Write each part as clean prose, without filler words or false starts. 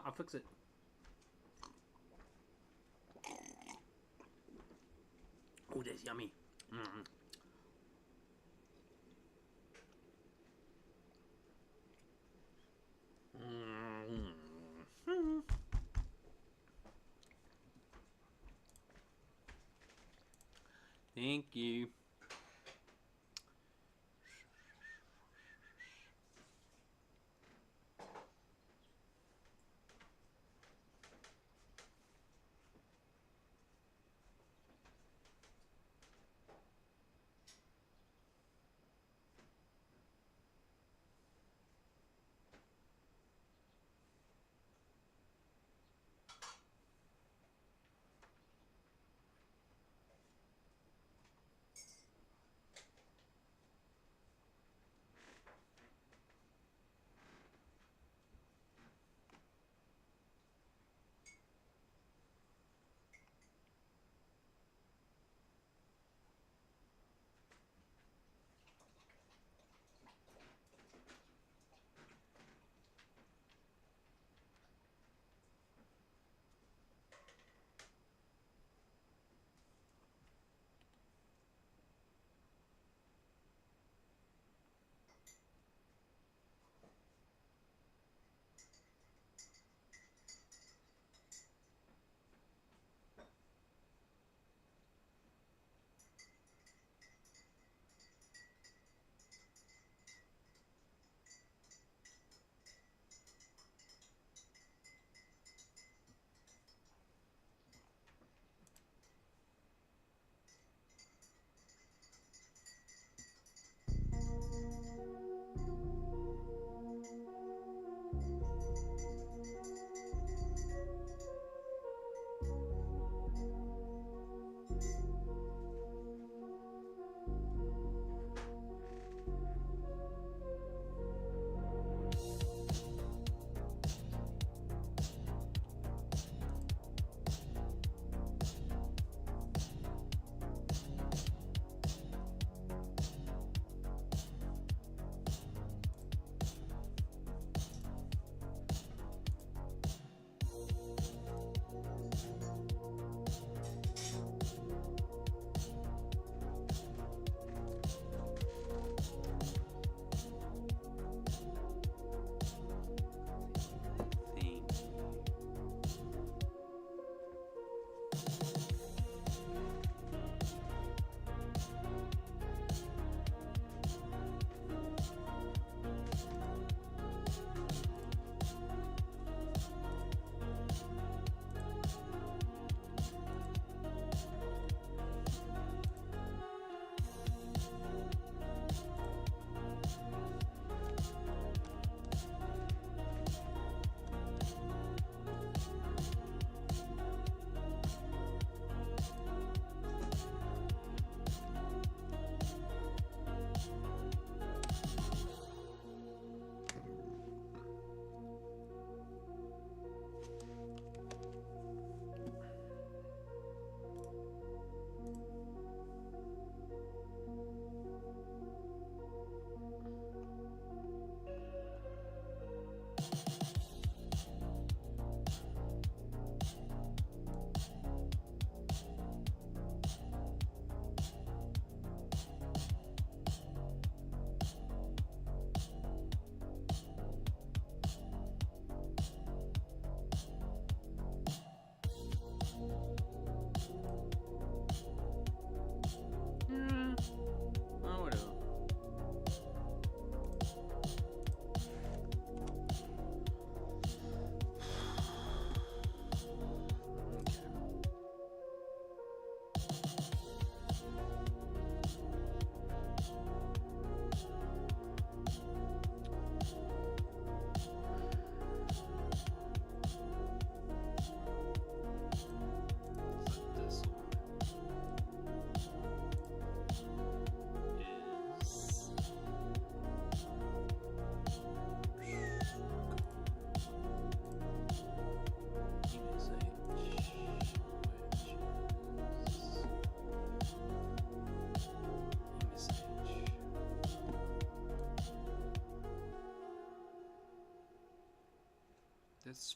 I'll fix it. Oh, that's yummy. Mm. Mm. Thank you.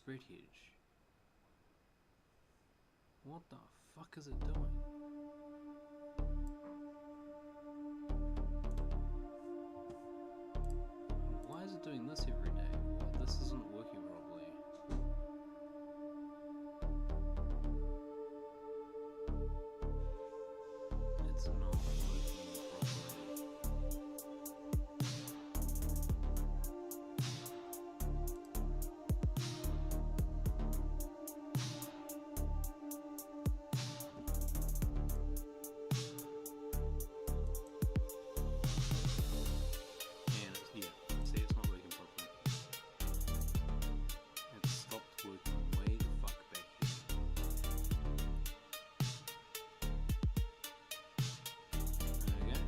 spread hedge. What the fuck is it doing? Why is it doing this every day? Well, this isn't working properly. It's not working properly. And it's here. See, it's not working properly. It stopped working way the fuck back here. Okay.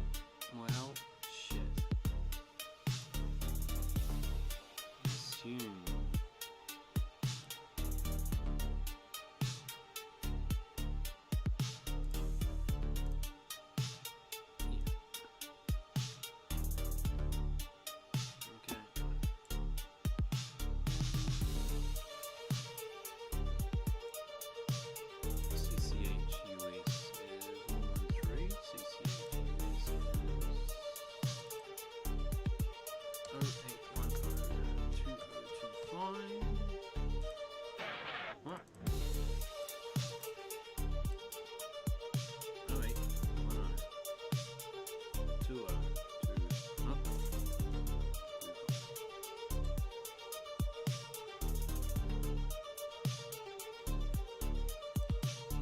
Well, shit. Assume. Okay. CCH US is 113. CCH US is 08102025. What? 08102025.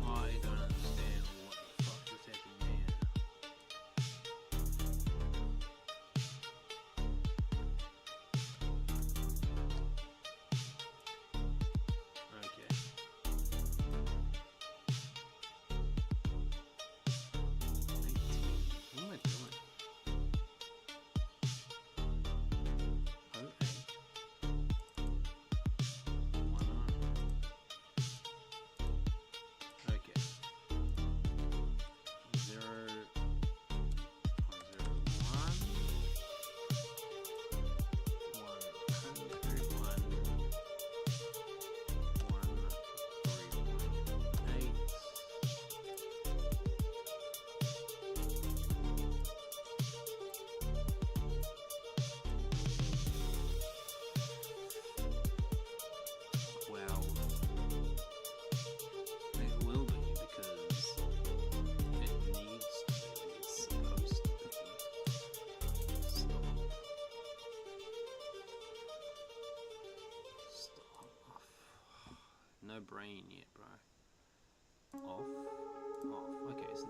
I don't understand what the fuck is happening there. Okay. What am I doing? 0810. Okay. 0, 1, 3, 1, 8. Well, it will be because it needs to be. It's supposed to be. Stop. Stop. No brain yet, bro. Off. Off. Okay, so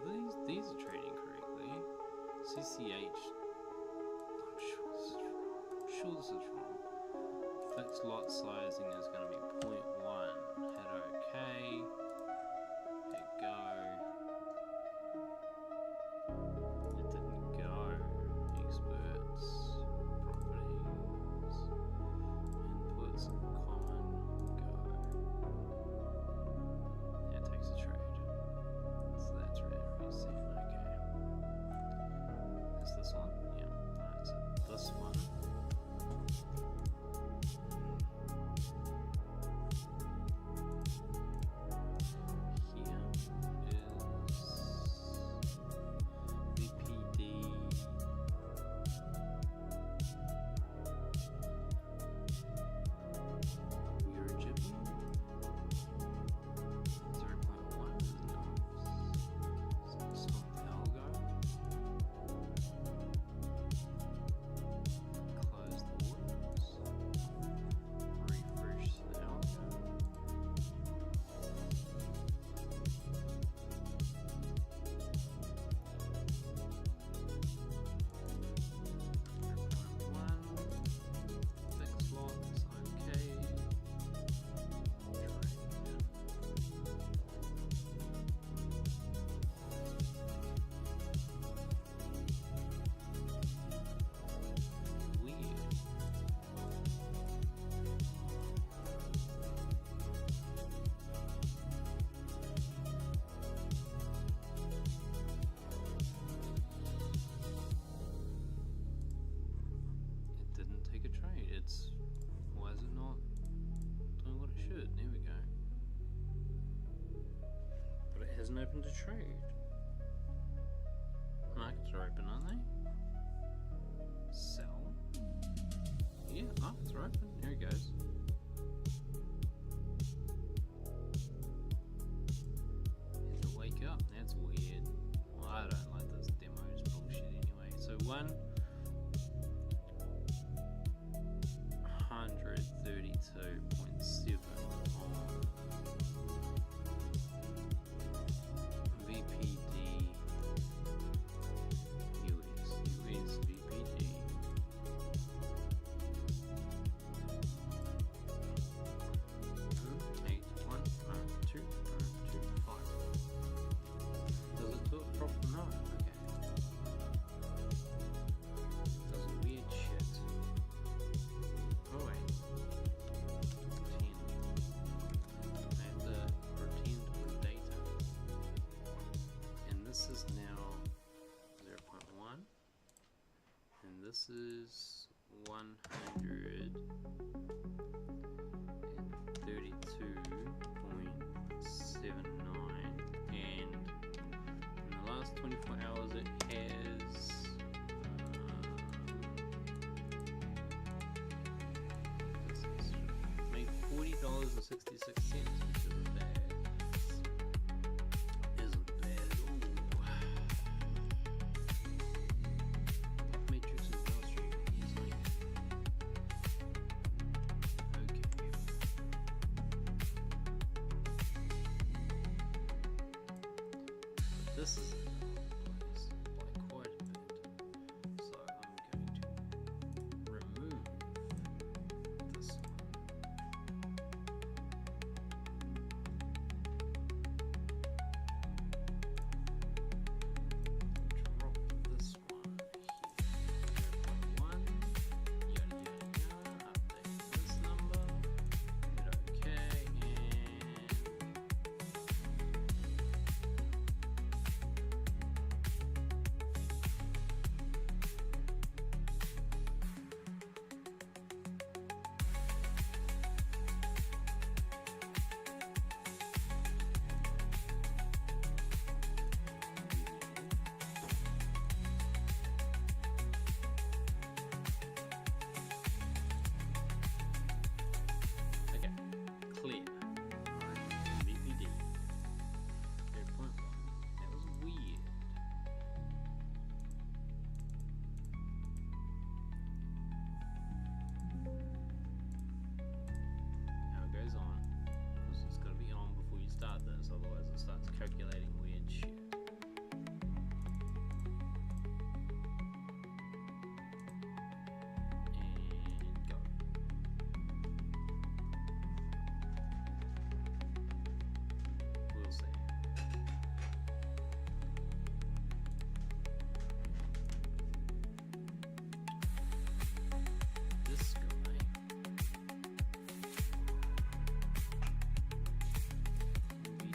these are trading correctly. CCH. I'm sure this is wrong. I'm sure this is wrong. Fixed lot sizing is going to be 0.1. Hit OK. Hit go. It didn't go. Experts. Properties. Inputs. Common. Go. Yeah, it takes a trade. So that's reset. Okay. Is this one? Yeah. Alright, so this one. isn't open to trade. Markets are open, aren't they? Sell. Yeah, markets are open. Here it goes. Had to wake up. That's weird. Well, I don't like this demo. It's bullshit anyway. So 132.7 on VPD US VPD. Eight, 1, 2, 2, 5. Does it do it properly? No. Okay. Does weird shit. Oh wait. 10. I have to pretend with data. And this is now 0.1. And this is 132.79. And in the last 24 hours it has made $40.66, which isn't bad. Isn't bad at all. Matrix and Downstream easily. Okay. This is in place by quite a bit. So I'm going to remove this one. Drop this one here. 0.1. Yada yada yada. Update this number. Hit OK and okay, clear. Alright, VPD 0.1. That was weird. Now it goes on, because it's got to be on before you start this, otherwise it starts calculating weird shit. And go. We'll see. This guy.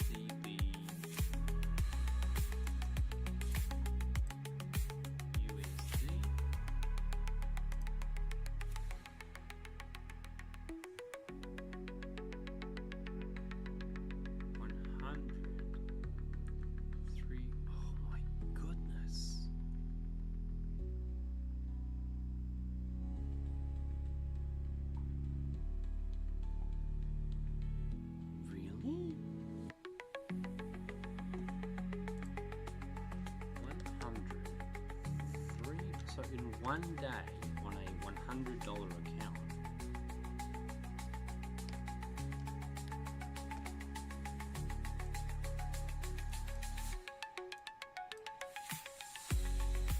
VDB USD. $103. Oh my goodness. Really? 103. So in one day on a $100 account.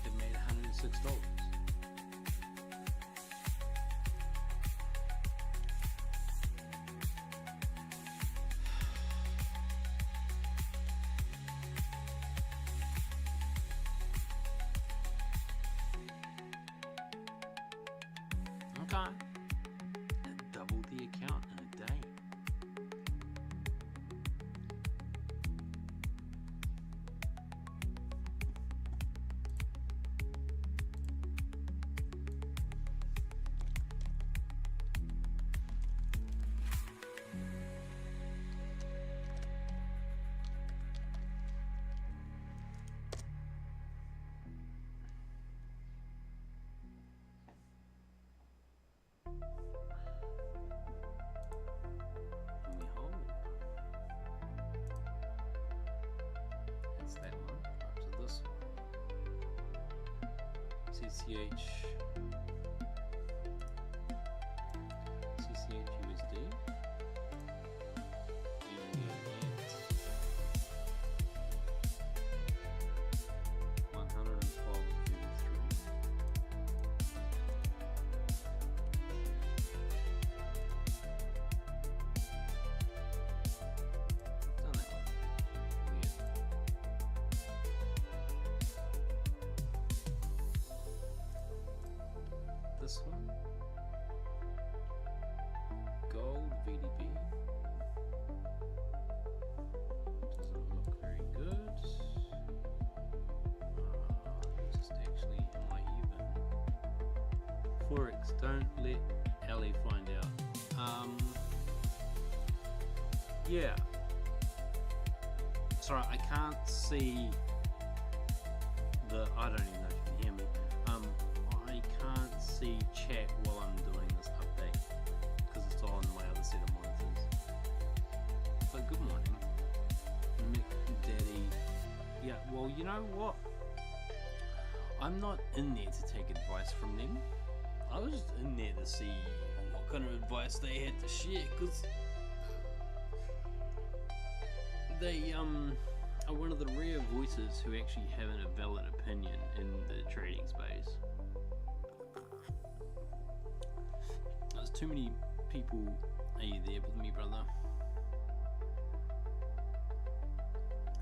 It made $106. Okay. That doubled the account in a day. CCH USD. This one, gold VDB, doesn't look very good. Just actually, am I even? Forex, don't let Ali find out. Yeah. Sorry, I can't see the. I don't even know if you can hear me. I can't see chat while I'm doing this update because it's on my other set of monitors. But good morning, Mick Daddy. Yeah, well, you know what? I'm not in there to take advice from them. I was just in there to see what kind of advice they had to share because they are one of the rare voices who actually have a valid opinion in the trading space. There's too many people. Are you there with me, brother?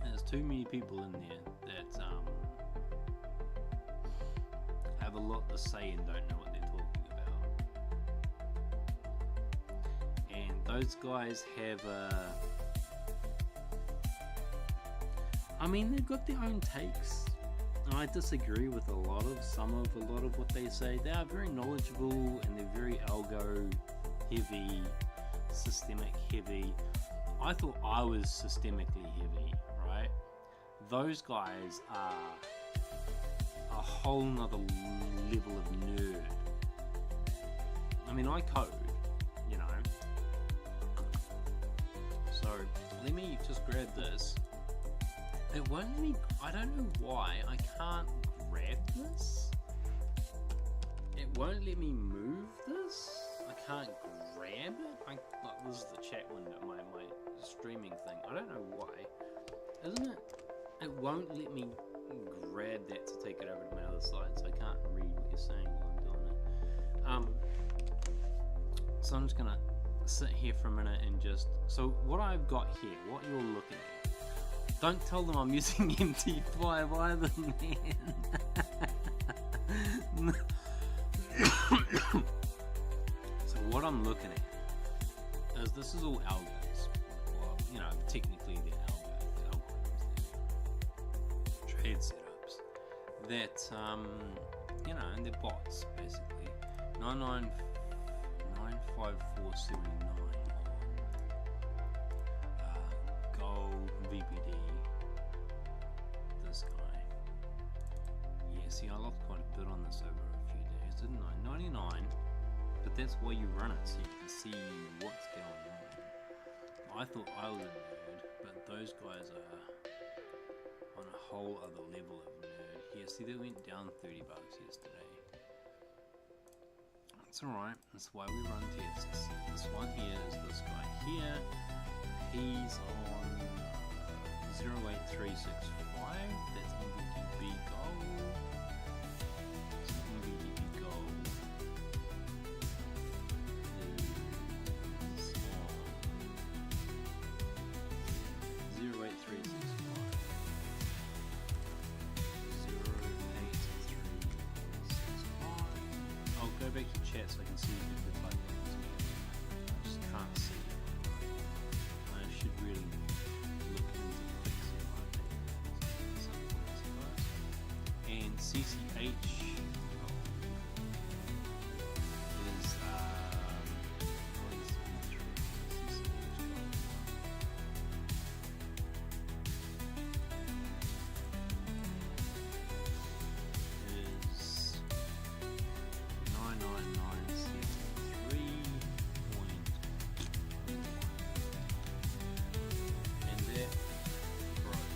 There's too many people in there that have a lot to say and don't know what they're talking about. And those guys have I mean, they've got their own takes. I disagree with a lot of what they say. They are very knowledgeable and they're very algo heavy, systemic heavy. I thought I was systemically heavy, right? Those guys are a whole nother level of nerd. I mean, I code, you know. So let me just grab this. It won't let me, I don't know why, I can't grab this. It won't let me move this. I can't grab it. Like, this is the chat window, my streaming thing. I don't know why. Isn't it? It won't let me grab that to take it over to my other side, so I can't read what you're saying while I'm doing it. So I'm just gonna sit here for a minute and just, so what I've got here, what you're looking at, don't tell them I'm using MT5 either, man. So what I'm looking at is this is all algos. Well, you know, technically they're algorithms, trade setups that you know, and they're bots basically. 95479 on gold VPD. This guy. Yeah, see, I lost quite a bit on this over a few days, didn't I? 99. But that's why you run it, so you can see what's going on. I thought I was a nerd, but those guys are on a whole other level of nerd. Yeah, see, they went down $30 yesterday. That's alright, that's why we run tests. This one here is this guy here. He's on 08365. That's MVDB gold. MVDB gold is on 08365. 08365. I'll go back to chat so I can see if the type is. I just can't see it. I should really look into fixing my data. And CCH is is 99973. And that broke.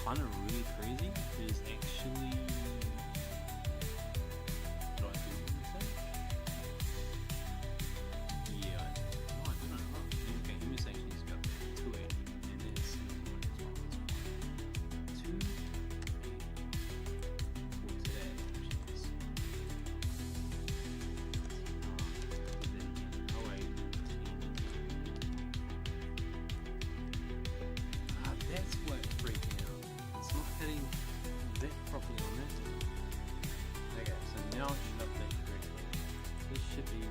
find it really crazy is actually. Do I do research? Yeah, I don't know. Okay, image actually has got 280, and that's 280 for today, which is. Oh wait. That's what freaked me out. It's not hitting that properly on that. Okay, so now it should update correctly. This should be 0.1.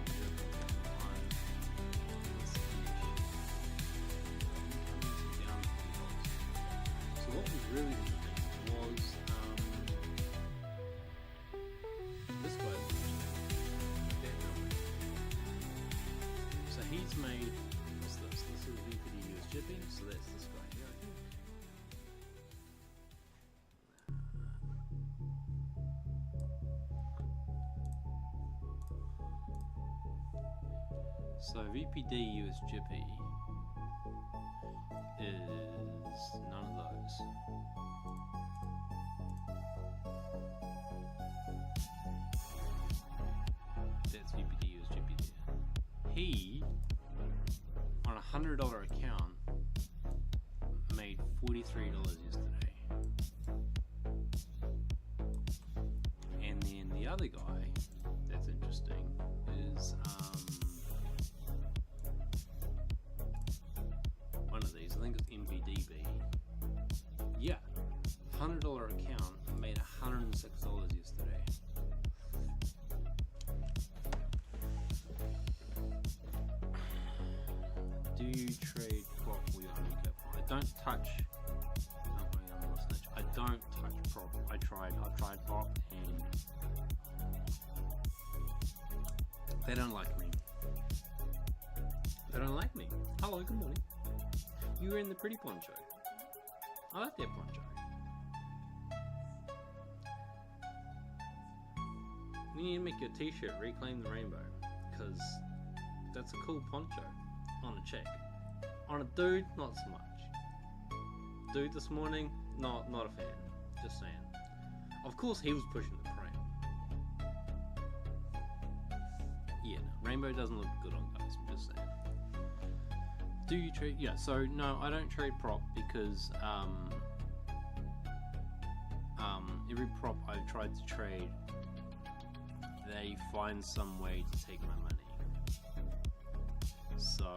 So what was really interesting was this guy. So he's made what's this? This is VPD US shipping, so that's this guy here. So VPD US Jippy is none of those. That's VPD US Jippy there. He, on a $100 account, made $43 yesterday. And then the other guy, that's interesting, is one of these, I think it's MVDB. Yeah, $100 account made $106 yesterday. Do you trade prop for your own cap? I don't touch. I don't touch prop. I've tried prop, and they don't like me. They don't like me. Hello, good morning. You were in the pretty poncho. I like that poncho. We need to make a t-shirt, Reclaim the Rainbow, because that's a cool poncho on a chick. On a dude, not so much. Dude this morning, not a fan. Just saying. Of course he was pushing the pram. Yeah, no, Rainbow doesn't look good on guys, I'm just saying. Do you trade? Yeah, so no, I don't trade prop because every prop I've tried to trade, they find some way to take my money. So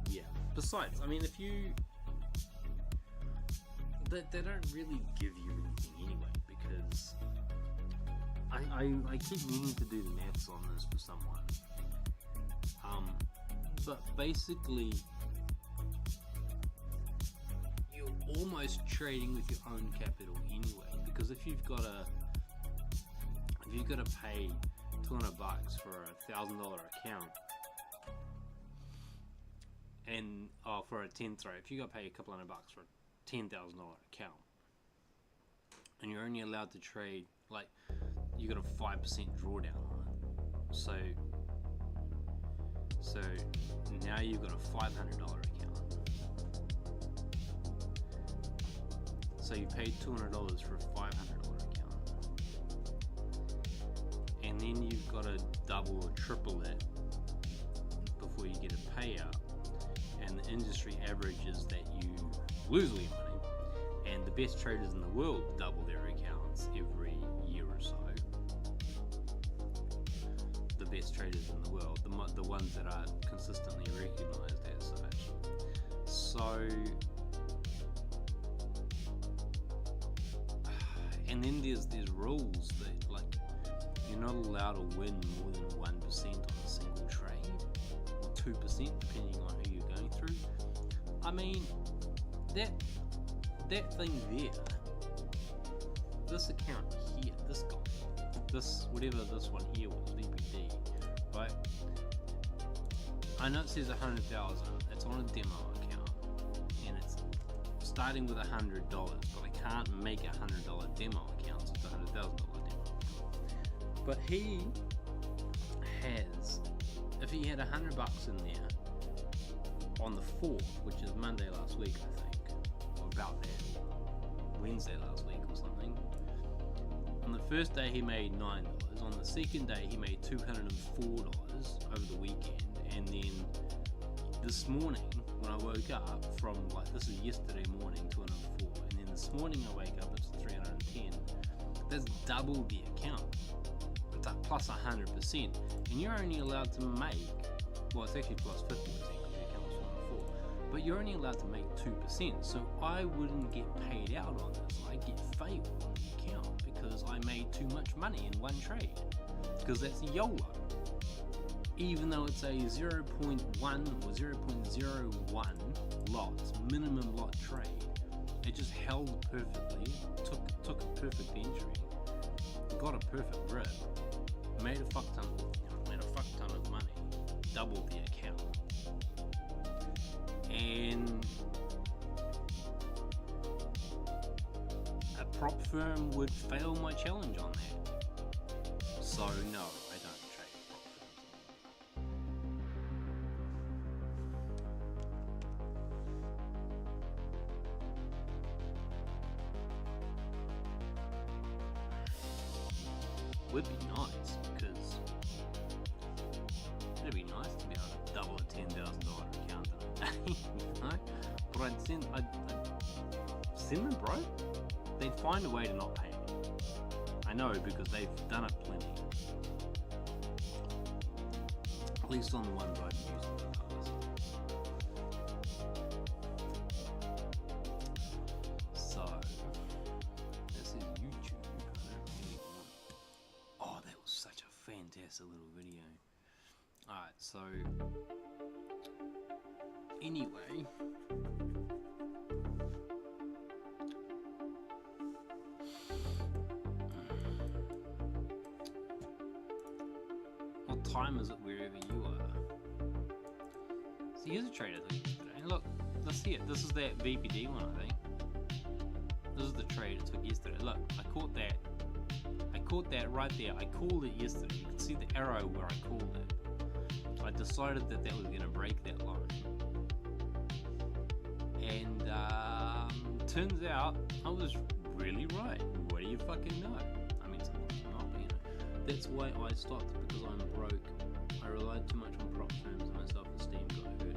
yeah. Besides, I mean, if you they don't really give you anything anyway, because I keep meaning to do the maths on this for someone. But basically, you're almost trading with your own capital anyway, because if you've got to pay $200 for a $1,000 account, and for a 10 throw, if you got to pay a couple $100 for a $10,000 account, and you're only allowed to trade, like, you got a 5% drawdown on it. So now you've got a $500 account. So you paid $200 for a $500 account, and then you've got to double or triple it before you get a payout. And the industry average is that you lose all your money, and the best traders in the world double their accounts every year or so. The best traders in the world, the ones that are consistently recognized as such. So, and then there's rules that, like, you're not allowed to win more than 1% on a single trade, or 2% depending on who you're going through. I mean, that thing there, this account here, this guy, this, whatever this one here was, VPD, right? I know it says 100,000, it's on a demo account, and it's starting with $100, but I can't make a $100 demo account, so it's a $100,000 demo account. But he has, if he had $100 in there, on the 4th, which is Monday last week, I think, or about that, Wednesday last week or something. On the first day he made $9. On the second day he made $204 over the weekend, and then this morning when I woke up from, like, this is yesterday morning, 204, and then this morning I wake up, it's 310. That's double the account. It's up plus 100%, and you're only allowed to make, well, it's actually plus 50% because the account was 204, but you're only allowed to make 2%, so I wouldn't get paid out on this. I get failed on the account because I made too much money in one trade, because that's YOLO. Even though it's a 0.1 or 0.01 lot, minimum lot trade, it just held perfectly, took a perfect entry, got a perfect rip, made a fuck ton of money, doubled the account, and a prop firm would fail my challenge on that. So no, I don't trade prop firms. Would be nice, because it'd be nice to be able to double a $10,000 account in a day, you know? But I'd send them, bro. They'd find a way to not pay me. I know, because they've done it plenty. At least on the ones I've used in the past. So, this is YouTube. I don't really want... Oh, that was such a fantastic little video. Alright, so... Anyway... What time is it wherever you are? So here's a trade I took yesterday. Look, let's see it. This is that VPD one, I think. This is the trade I took yesterday. Look, I caught that. I caught that right there. I called it yesterday. You can see the arrow where I called it. I decided that that was going to break that line. And turns out I was really right. What do you fucking know? I mean, sometimes I'm not, but you know. That's why I stopped, because I'm broke. I relied too much on prop firms and my self-esteem got hurt.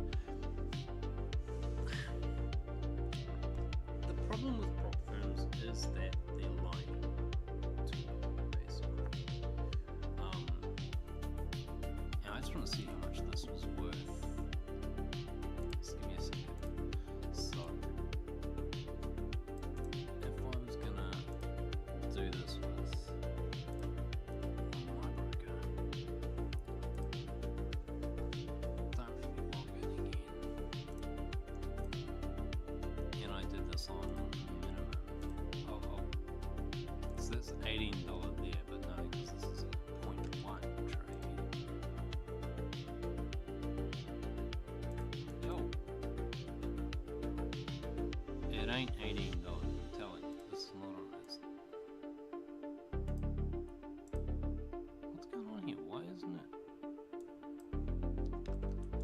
The problem with prop firms is that they're lying to you, basically. And I just want to see how much this was worth. Just give me a second. So, if I was gonna do this with my broker, don't forget login again, and I did this on minimum. So that's $18 there, but no, because this is a 0.1 trade. Yo, it ain't $18. I'm telling you, this is not on this. What's going on here? Why isn't it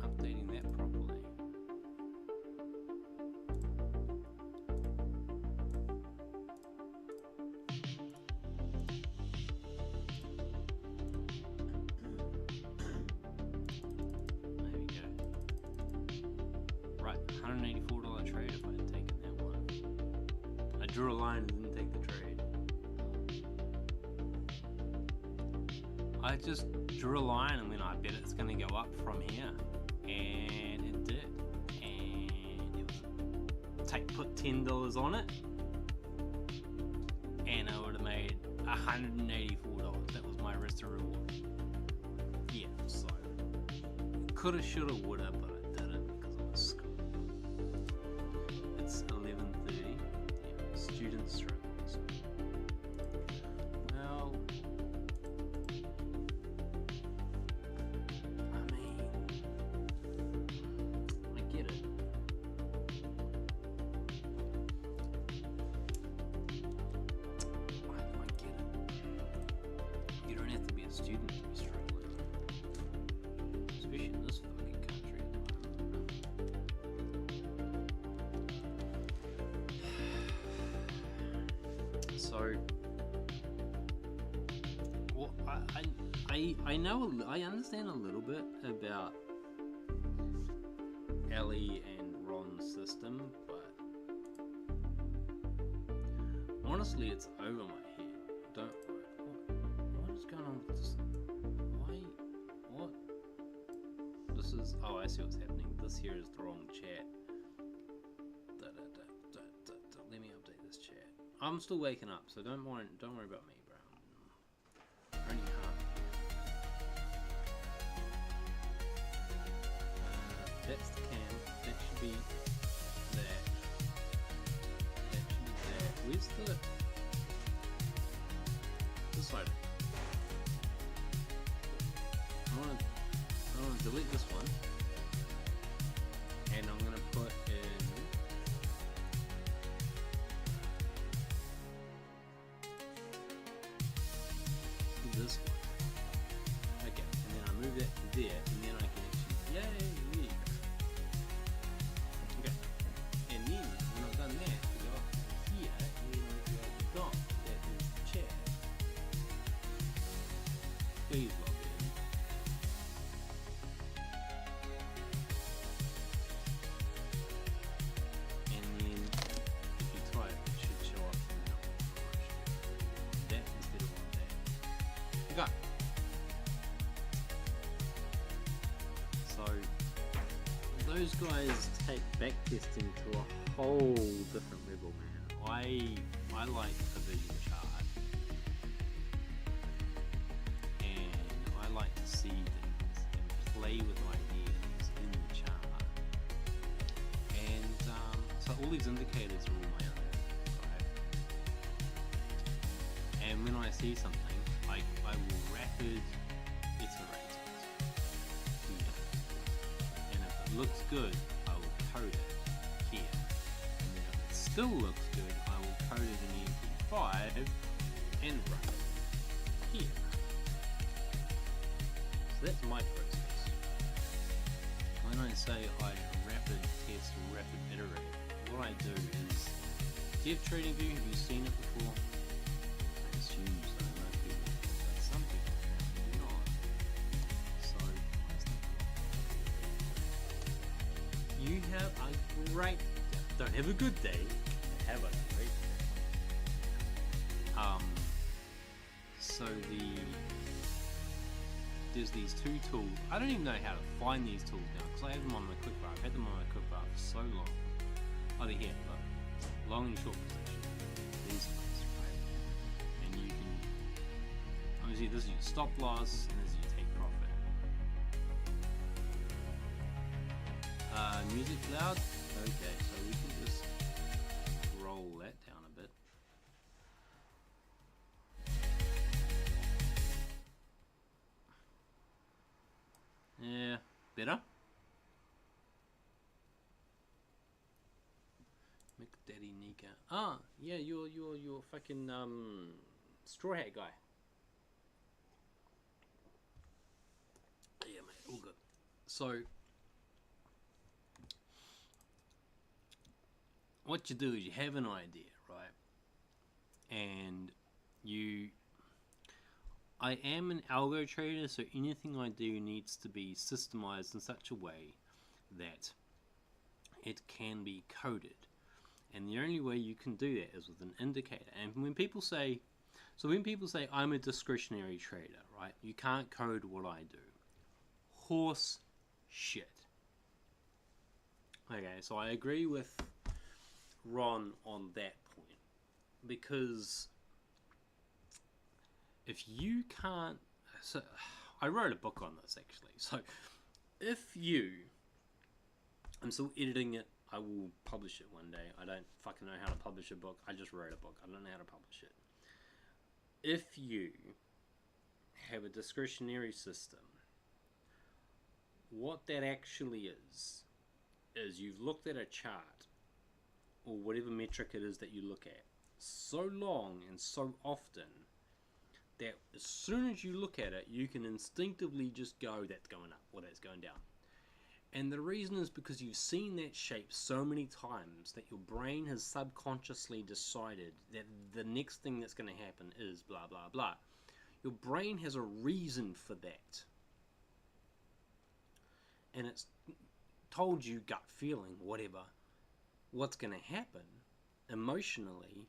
updating that properly? There we go. Right, $184 trade if I had taken that one. I drew a line and didn't take the trade. I just drew a line and then I bet it's going to go up from here. And it did. And it was put $10 on it. And I would have made $184. That was my rest of reward. Yeah, so coulda, shoulda, woulda, but I didn't because I was screwed. It's 11:30. Yeah, student struggles. Well, I mean, I get it. I get it. You don't have to be a student to be struggling. Especially in this fucking country. I know, I understand a little bit about Ellie and Ron's system, but honestly, it's over my head. Don't what is going on with this? Why? What? This is. Oh, I see what's happening. This here is the wrong chat. Let me update this chat. I'm still waking up, so don't worry about me, bro. Only half here. That's the cam. That should be that. That should be that. Where's the this side? I want to delete this one, and I'm gonna put in this one. Okay, and then I move that to there, and then I can actually, yay, there you go. Okay, and then when I've done that, I go up here, and then I go to dot, that is the chat. Please log in. And then, if you type, it should show up now. That instead of on that. Okay. So those guys take backtesting to a whole different level, man. I like a vision chart, and I like to see things and play with ideas in the chart. And so all these indicators are all my own, right? And when I see something, I will rapid iterate it. Here. And if it looks good, I will code it here. And then if it still looks good, I will code it in MP5 and run it here. So that's my process. When I say I rapid test or rapid iterate, what I do is Dev Trading View, have you seen it before? I assume so. Most people have, but some people do not. So, why is that? You have a great day. Don't have a good day. Have a great day. So there's these two tools. I don't even know how to find these tools now because I have them on my quick bar. I've had them on my quick bar for so long. Oh, they're here, but long and short position. These ones, right? And you can obviously this is your stop loss and this is your take profit. Music loud. Okay, so we can just roll that down a bit. Yeah, better. McDaddy Nika. Ah, yeah, you're fucking straw hat guy. Yeah, mate, all good. So what you do is you have an idea, right? And I am an algo trader, so anything I do needs to be systemized in such a way that it can be coded. And the only way you can do that is with an indicator. And when people say I'm a discretionary trader, right? You can't code what I do. Horse shit. Okay, so I agree with Ron on that point, because if you can't, so I wrote a book on this actually. So if I'm still editing it. I will publish it one day. I don't fucking know how to publish a book. I just wrote a book. I don't know how to publish it. If you have a discretionary system, what that actually is you've looked at a chart or whatever metric it is that you look at so long and so often that as soon as you look at it, you can instinctively just go, that's going up or that's going down. And the reason is because you've seen that shape so many times that your brain has subconsciously decided that the next thing that's going to happen is blah, blah, blah. Your brain has a reason for that. And it's told you, gut feeling, whatever, what's going to happen emotionally,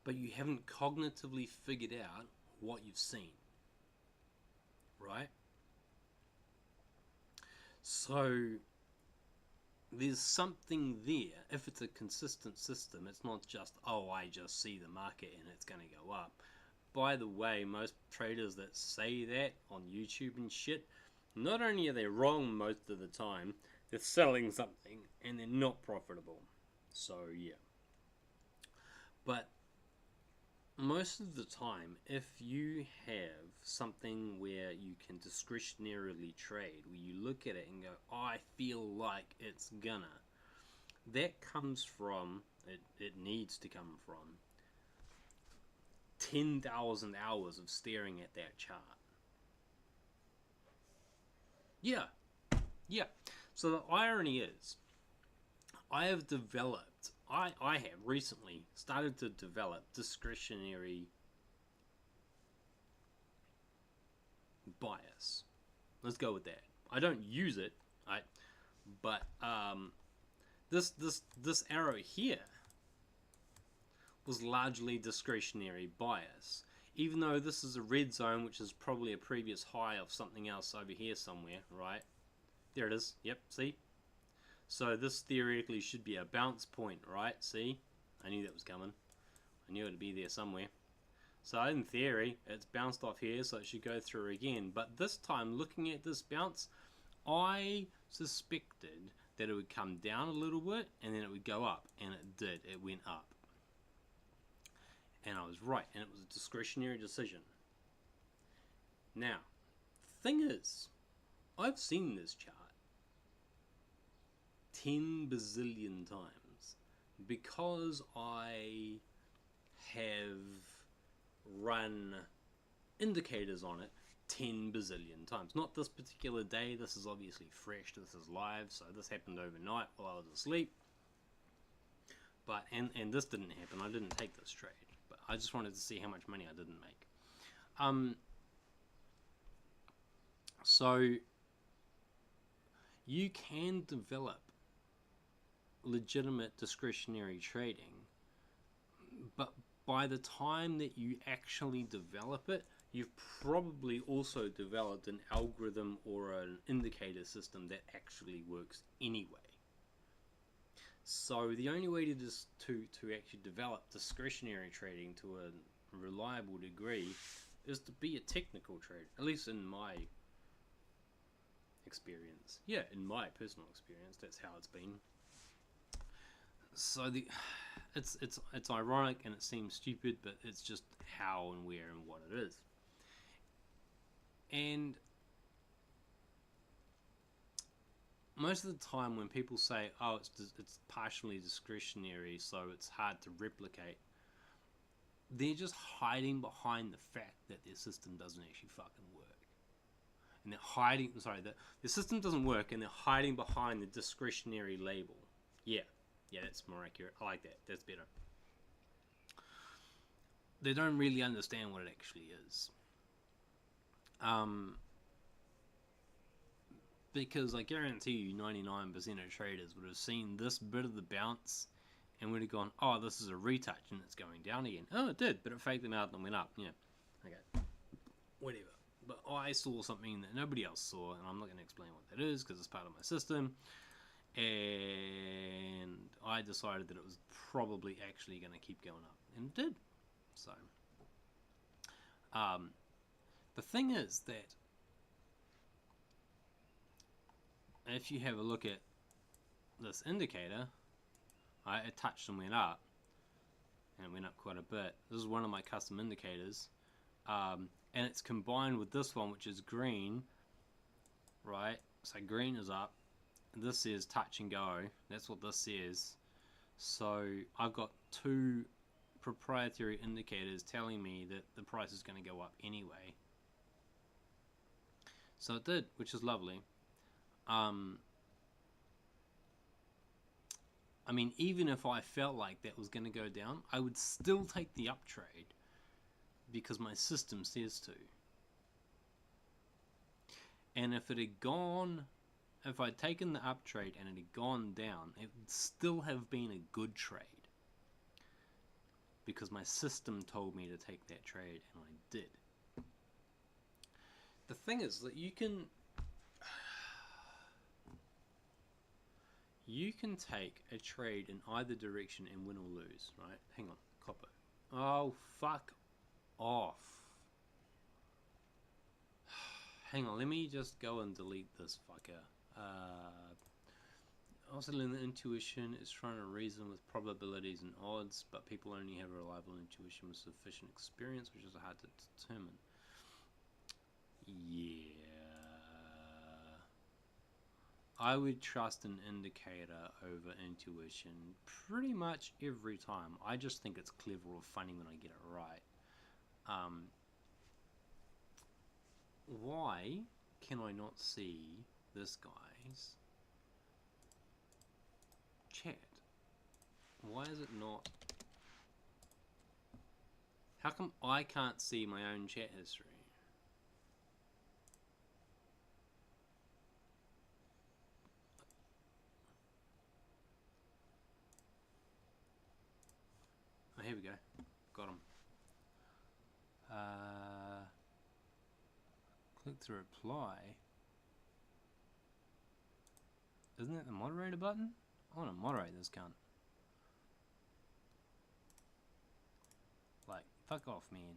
but you haven't cognitively figured out what you've seen. Right? So there's something there. If it's a consistent system, it's not just, oh, I just see the market and it's going to go up. By the way, most traders that say that on YouTube and shit, not only are they wrong most of the time, they're selling something and they're not profitable. So yeah. But most of the time, if you have something where you can discretionarily trade, where you look at it and go, oh, I feel like it's gonna, that comes from, it needs to come from 10,000 hours of staring at that chart. Yeah. So the irony is, I have recently started to develop discretionary bias. Let's go with that. I don't use it, right? But this arrow here was largely discretionary bias. Even though this is a red zone, which is probably a previous high of something else over here somewhere, right? There it is. Yep, see? So this theoretically should be a bounce point, right? See? I knew that was coming. I knew it would be there somewhere. So in theory, it's bounced off here, so it should go through again. But this time, looking at this bounce, I suspected that it would come down a little bit, and then it would go up. And it did. It went up. And I was right, and it was a discretionary decision. Now, the thing is, I've seen this chart 10 bazillion times because I have run indicators on it 10 bazillion times. Not this particular day, this is obviously fresh, this is live, so this happened overnight while I was asleep. But, and this didn't happen, I didn't take this trade, but I just wanted to see how much money I didn't make. So you can develop legitimate discretionary trading, but by the time that you actually develop it, you've probably also developed an algorithm or an indicator system that actually works anyway. So the only way to actually develop discretionary trading to a reliable degree is to be a technical trader, at least in my experience. Yeah, in my personal experience, that's how it's been. So it's ironic and it seems stupid, but it's just how and where and what it is. And most of the time when people say, oh, it's partially discretionary, so it's hard to replicate, they're just hiding behind the fact that their system doesn't actually fucking work. And they're hiding, the system doesn't work and they're hiding behind the discretionary label. Yeah, that's more accurate. I like that. That's better. They don't really understand what it actually is. Because I guarantee you 99% of traders would have seen this bit of the bounce and would have gone, oh, this is a retouch and it's going down again. Oh, it did, but it faked them out and went up. Yeah, okay, whatever. But I saw something that nobody else saw, and I'm not going to explain what that is because it's part of my system. And I decided that it was probably actually going to keep going up, and it did. So, the thing is that if you have a look at this indicator, it touched and went up, and it went up quite a bit. This is one of my custom indicators. And it's combined with this one, which is green, right? So green is up, and this says touch and go. That's what this says. So I've got two proprietary indicators telling me that the price is going to go up anyway. So it did, which is lovely. I mean, even if I felt like that was going to go down, I would still take the up trade because my system says to. And if it had gone, if I'd taken the up trade and it had gone down, it would still have been a good trade. Because my system told me to take that trade and I did. The thing is that you can take a trade in either direction and win or lose, right? Hang on, copper. Oh, fuck off. Hang on, let me just go and delete this fucker. Also, the intuition is trying to reason with probabilities and odds, but people only have reliable intuition with sufficient experience, which is hard to determine. Yeah. I would trust an indicator over intuition pretty much every time. I just think it's clever or funny when I get it right. Why can I not see this guy's chat? Why is it not? How come I can't see my own chat history? Oh, here we go. Got him. Click to reply. Isn't that the moderator button? I want to moderate this cunt. Like, fuck off, man.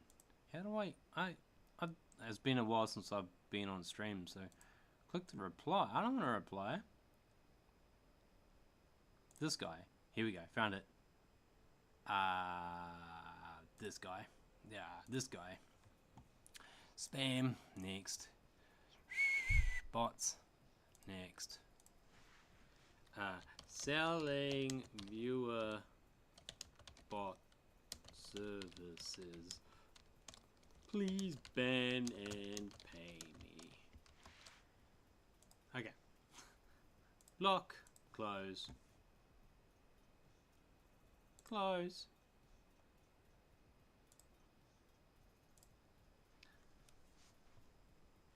How do it's been a while since I've been on stream, so click to reply. I don't want to reply. This guy. Here we go. Found it. This guy. Yeah, this guy. Spam. Next. Bots. Next. Selling viewer bot services. Please ban and pay me. Okay. Lock. Close. Close.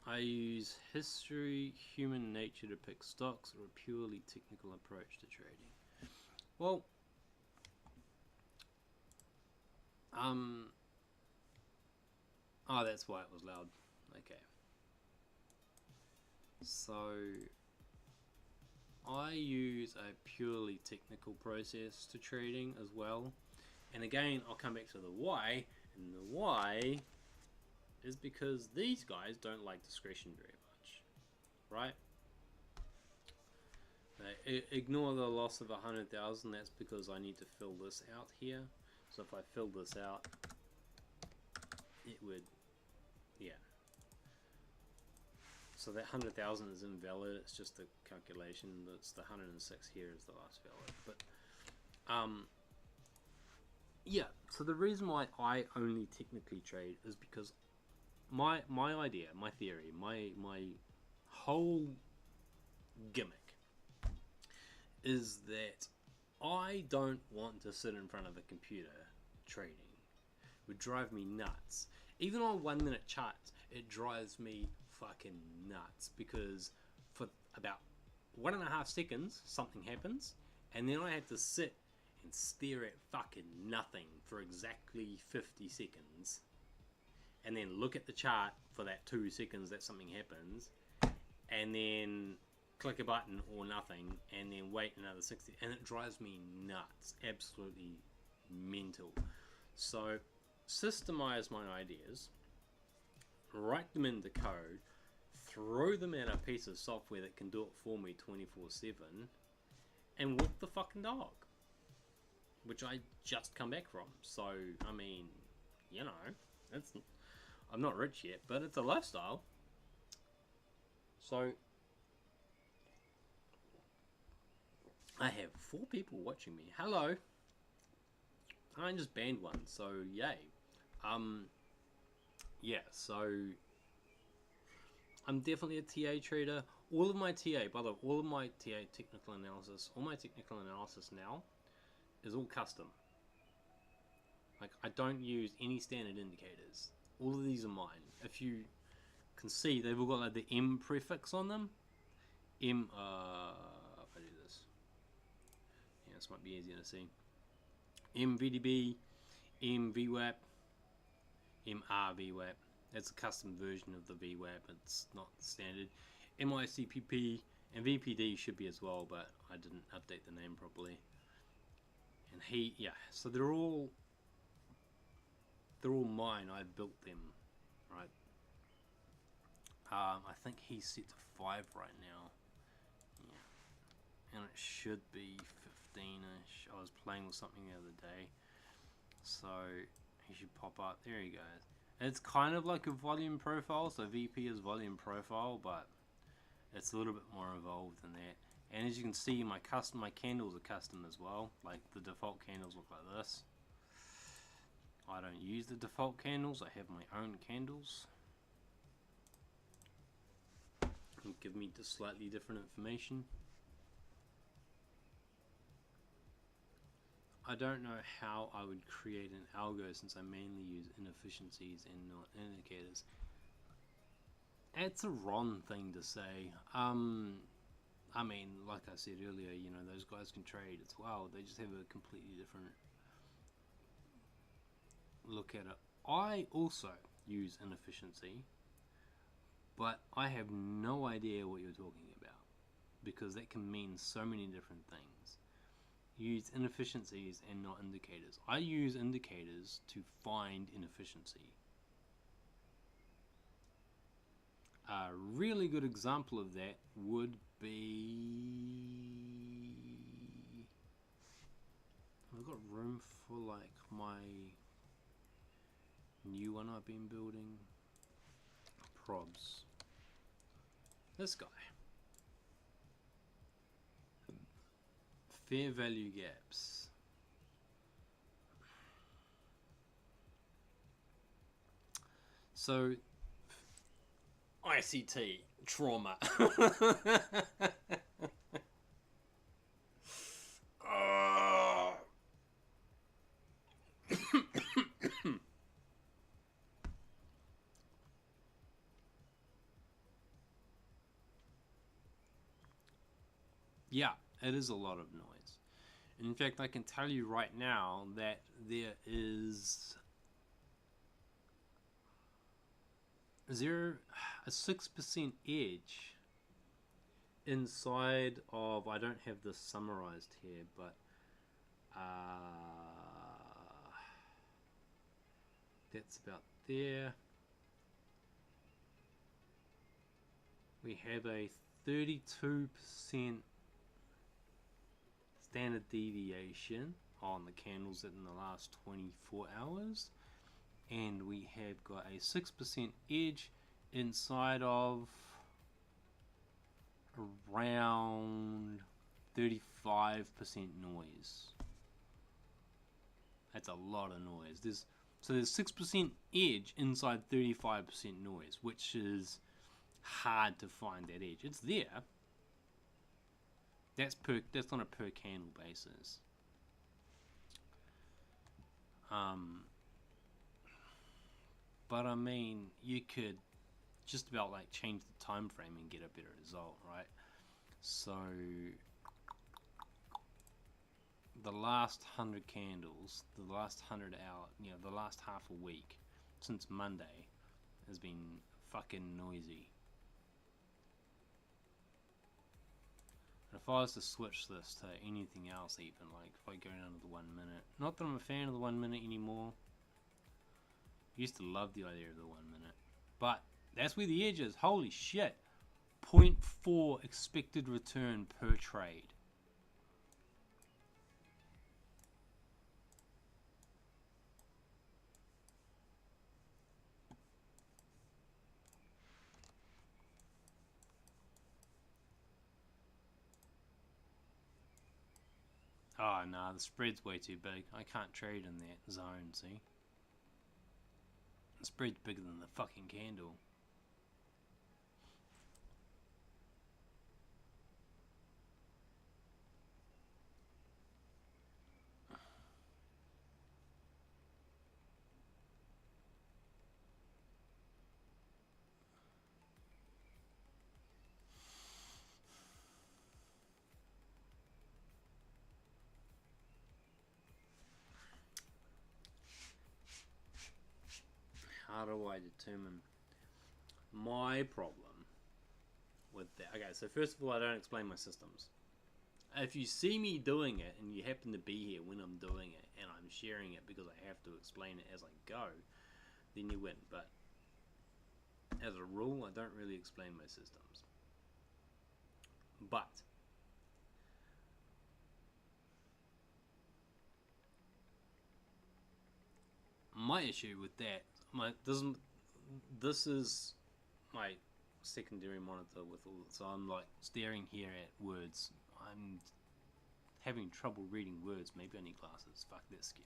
I use history, human nature to pick stocks, or a purely technical approach to trading. Well, oh, that's why it was loud. Okay. So, I use a purely technical process to trading as well. And again, I'll come back to the why, and the why is because these guys don't like discretion very much, right? Ignore the loss of 100,000. That's because I need to fill this out here. So if I fill this out, it would, yeah. So that 100,000 is invalid. It's just a calculation. That's the 106 here is the last valid. But yeah. So the reason why I only technically trade is because my idea, my theory, my whole gimmick is that I don't want to sit in front of a computer trading. It would drive me nuts. Even on 1 minute charts, it drives me fucking nuts because for about 1.5 seconds something happens and then I have to sit and stare at fucking nothing for exactly 50 seconds and then look at the chart for that 2 seconds that something happens and then click a button or nothing and then wait another 60 and it drives me nuts, absolutely mental. So systemize my ideas, write them into code, throw them in a piece of software that can do it for me 24/7 and walk the fucking dog, which I just come back from. So I mean, you know, I'm not rich yet, but it's a lifestyle. So I have 4 people watching me. Hello. I just banned one, so yay. Yeah, so I'm definitely a TA trader. All of my TA, by the way, all of my TA technical analysis, all my technical analysis now is all custom. Like, I don't use any standard indicators. All of these are mine. If you can see they've all got like the M prefix on them. M, if I do this, yeah, this might be easier to see. MVDB, MVWAP, MRVWAP. That's a custom version of the VWAP. It's not standard. MICPP and VPD should be as well, but I didn't update the name properly. And yeah. So they're all mine. I built them, right? I think he's set to 5 right now. Yeah, and it should be 15ish. I was playing with something the other day, so he should pop up. There he goes. And it's kind of like a volume profile, so VP is volume profile, but it's a little bit more involved than that. And as you can see, my candles are custom as well. Like the default candles look like this. I don't use the default candles. I have my own candles. And give me the slightly different information. I don't know how I would create an algo since I mainly use inefficiencies and not indicators. It's a Ron thing to say. I mean, like I said earlier, you know, those guys can trade as well. They just have a completely different look at it. I also use inefficiency, but I have no idea what you're talking about because that can mean so many different things. Use inefficiencies and not indicators. I use indicators to find inefficiency. A really good example of that would be, I've got room for like my new one I've been building. Probs. This guy. Fair value gaps. So ICT trauma. Yeah, it is a lot of noise. In fact, I can tell you right now that there is a 6% edge inside of, I don't have this summarized here, but that's about there. We have a 32% standard deviation on the candles in the last 24 hours, and we have got a 6% edge inside of around 35% noise. That's a lot of noise. So there's 6% edge inside 35% noise, which is hard to find that edge. It's there. That's on a per candle basis. But I mean, you could just about like change the time frame and get a better result, right? So the last 100 candles, the last 100 hours, you know, the last half a week since Monday has been fucking noisy. And if I was to switch this to anything else, even like if I go down to the 1 minute, not that I'm a fan of the 1 minute anymore. I used to love the idea of the 1 minute, but that's where the edge is. Holy shit. 0.4 expected return per trade. Oh no, the spread's way too big. I can't trade in that zone, see? The spread's bigger than the fucking candle. How do I determine my problem with that? Okay, so first of all, I don't explain my systems. If you see me doing it and you happen to be here when I'm doing it and I'm sharing it because I have to explain it as I go, then you win. But as a rule, I don't really explain my systems. But my issue with that, this is my secondary monitor with all, so I'm like staring here at words. I'm having trouble reading words. Maybe I need glasses. Fuck, that's scary.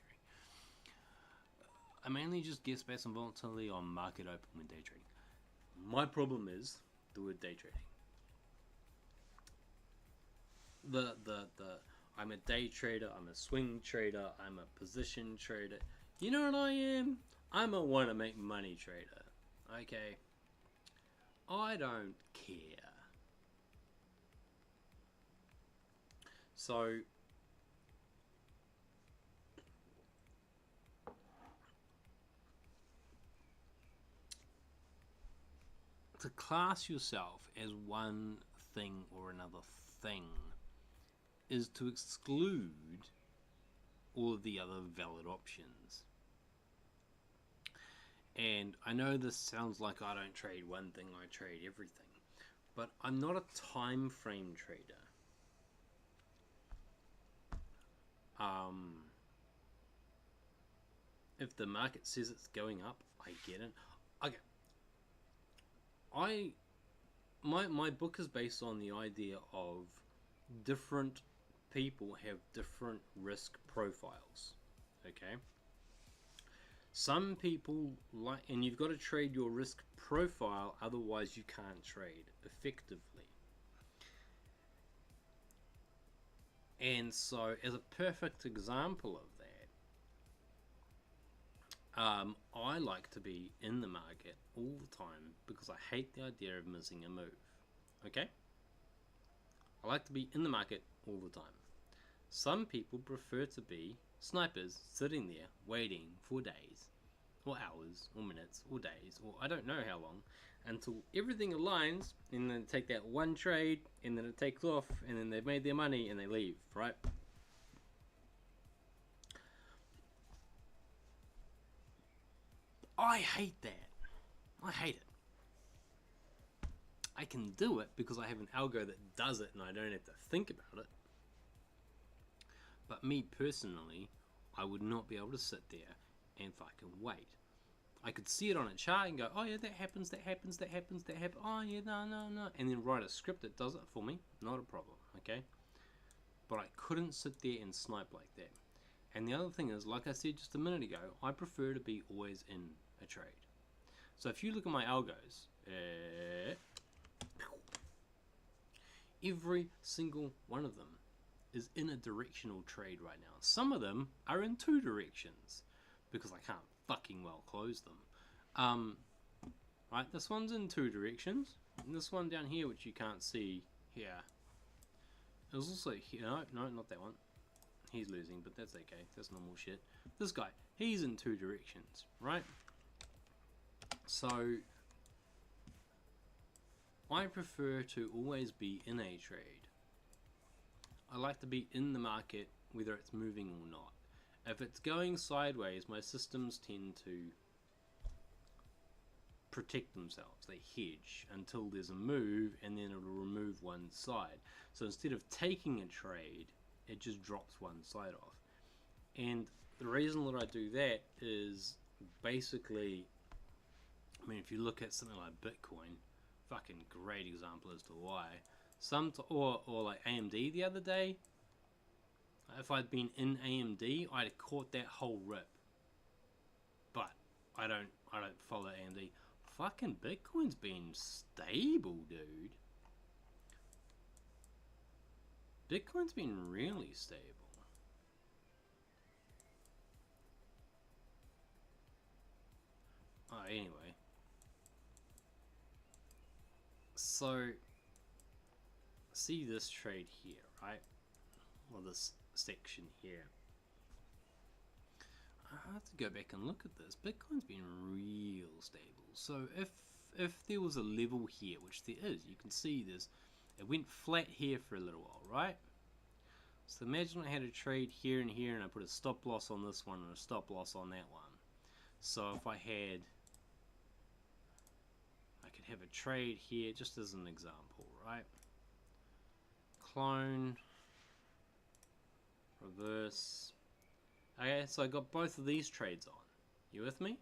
I mainly just get space and volatility on market open when day trading. My problem is the word day trading. The I'm a day trader, I'm a swing trader, I'm a position trader. You know what I am? I'm a wanna make money trader. Okay? I don't care. So to class yourself as one thing or another thing is to exclude all of the other valid options. And I know this sounds like I don't trade one thing, I trade everything. But I'm not a time frame trader. If the market says it's going up, I get it. Okay. My book is based on the idea of different people have different risk profiles. Okay? Some people like, and you've got to trade your risk profile, otherwise you can't trade effectively. And so, as a perfect example of that, I like to be in the market all the time because I hate the idea of missing a move. Okay? I like to be in the market all the time. Some people prefer to be snipers sitting there waiting for days, or hours, or minutes, or days, or I don't know how long, until everything aligns, and then take that one trade, and then it takes off, and then they've made their money, and they leave, right? I hate that. I hate it. I can do it because I have an algo that does it, and I don't have to think about it. But me personally, I would not be able to sit there and fucking wait. I could see it on a chart and go, oh yeah, that happens, that happens, that happens, that happens. Oh yeah, no. And then write a script that does it for me. Not a problem, okay? But I couldn't sit there and snipe like that. And the other thing is, like I said just a minute ago, I prefer to be always in a trade. So if you look at my algos, every single one of them is in a directional trade right now. Some of them are in two directions because I can't fucking well close them. Right, this one's in two directions, and this one down here, which you can't see here, is also here. No, not that one. He's losing, but that's okay. That's normal shit. This guy, he's in two directions, right? So I prefer to always be in a trade. I like to be in the market whether it's moving or not. If it's going sideways, my systems tend to protect themselves. They hedge until there's a move, and then it'll remove one side. So instead of taking a trade, it just drops one side off. And the reason that I do that is basically, I mean, if you look at something like Bitcoin, fucking great example as to why. Or like AMD the other day, if I'd been in AMD, I'd have caught that whole rip. But I don't follow AMD. Fucking Bitcoin's been stable, dude. Bitcoin's been really stable. Oh, anyway. So, see this trade here, right? Well, this section here. I have to go back and look at this. Bitcoin's been real stable. So if there was a level here, which there is, you can see this, it went flat here for a little while, right? So imagine I had a trade here and here, and I put a stop loss on this one and a stop loss on that one. So if I could have a trade here, just as an example, right? Clone, reverse. Okay, so I got both of these trades on. You with me?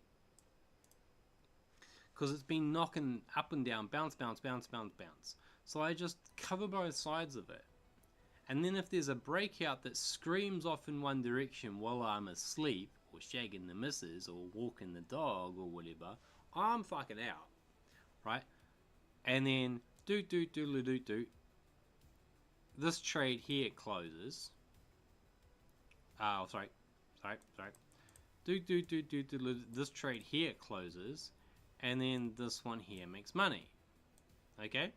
Because it's been knocking up and down, bounce, bounce, bounce, bounce, bounce. So I just cover both sides of it. And then if there's a breakout that screams off in one direction while I'm asleep, or shagging the missus, or walking the dog, or whatever, I'm fucking out, right? And then, do. This trade here closes. Oh, sorry. Do. This trade here closes, and then this one here makes money. Okay?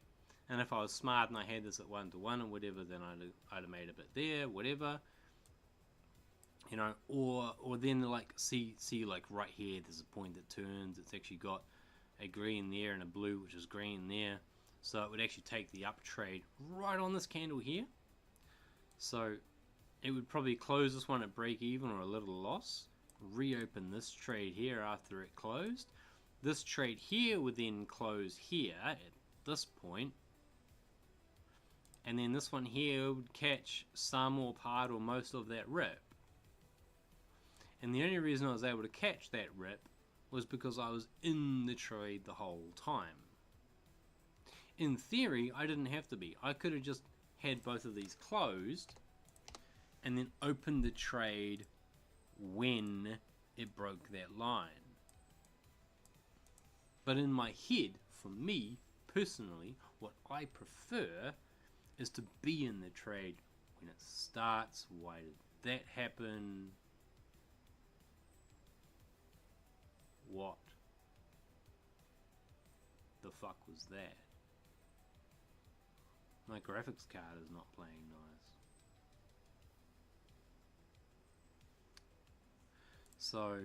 And if I was smart and I had this at 1-to-1 or whatever, then I'd have made a bit there, whatever. You know, or then like see like right here, there's a point that turns. It's actually got a green there and a blue, which is green there. So it would actually take the up trade right on this candle here. So it would probably close this one at break even or a little loss. Reopen this trade here after it closed. This trade here would then close here at this point. And then this one here would catch some or part or most of that rip. And the only reason I was able to catch that rip was because I was in the trade the whole time. In theory, I didn't have to be. I could have just had both of these closed and then opened the trade when it broke that line. But in my head, for me personally, what I prefer is to be in the trade when it starts. Why did that happen? What the fuck was that? My graphics card is not playing nice. So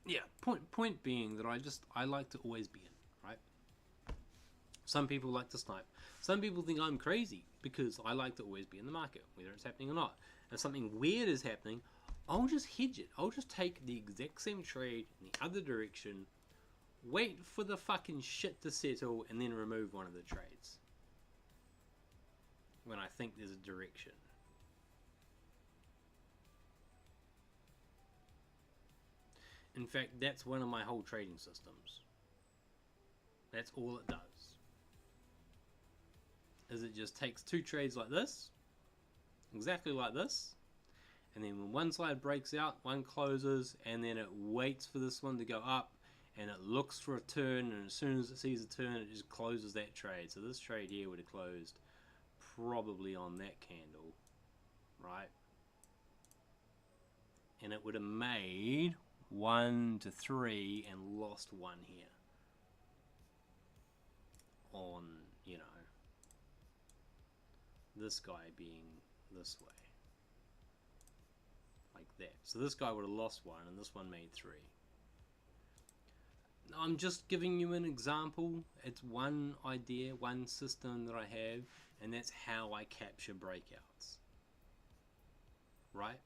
yeah, point being that I like to always be in, right? Some people like to snipe. Some people think I'm crazy because I like to always be in the market, whether it's happening or not. If something weird is happening, I'll just hedge it. I'll just take the exact same trade in the other direction, wait for the fucking shit to settle, and then remove one of the trades when I think there's a direction. In fact, that's one of my whole trading systems. That's all it does. Is it just takes two trades like this, exactly like this, and then when one side breaks out, one closes, and then it waits for this one to go up, and it looks for a turn, and as soon as it sees a turn, it just closes that trade. So this trade here would have closed probably on that candle, right? And it would have made 1 to 3 and lost 1 here on, you know, this guy being this way, like that. So this guy would have lost 1 and this one made 3. I'm just giving you an example. It's one idea, one system that I have, and that's how I capture breakouts, right?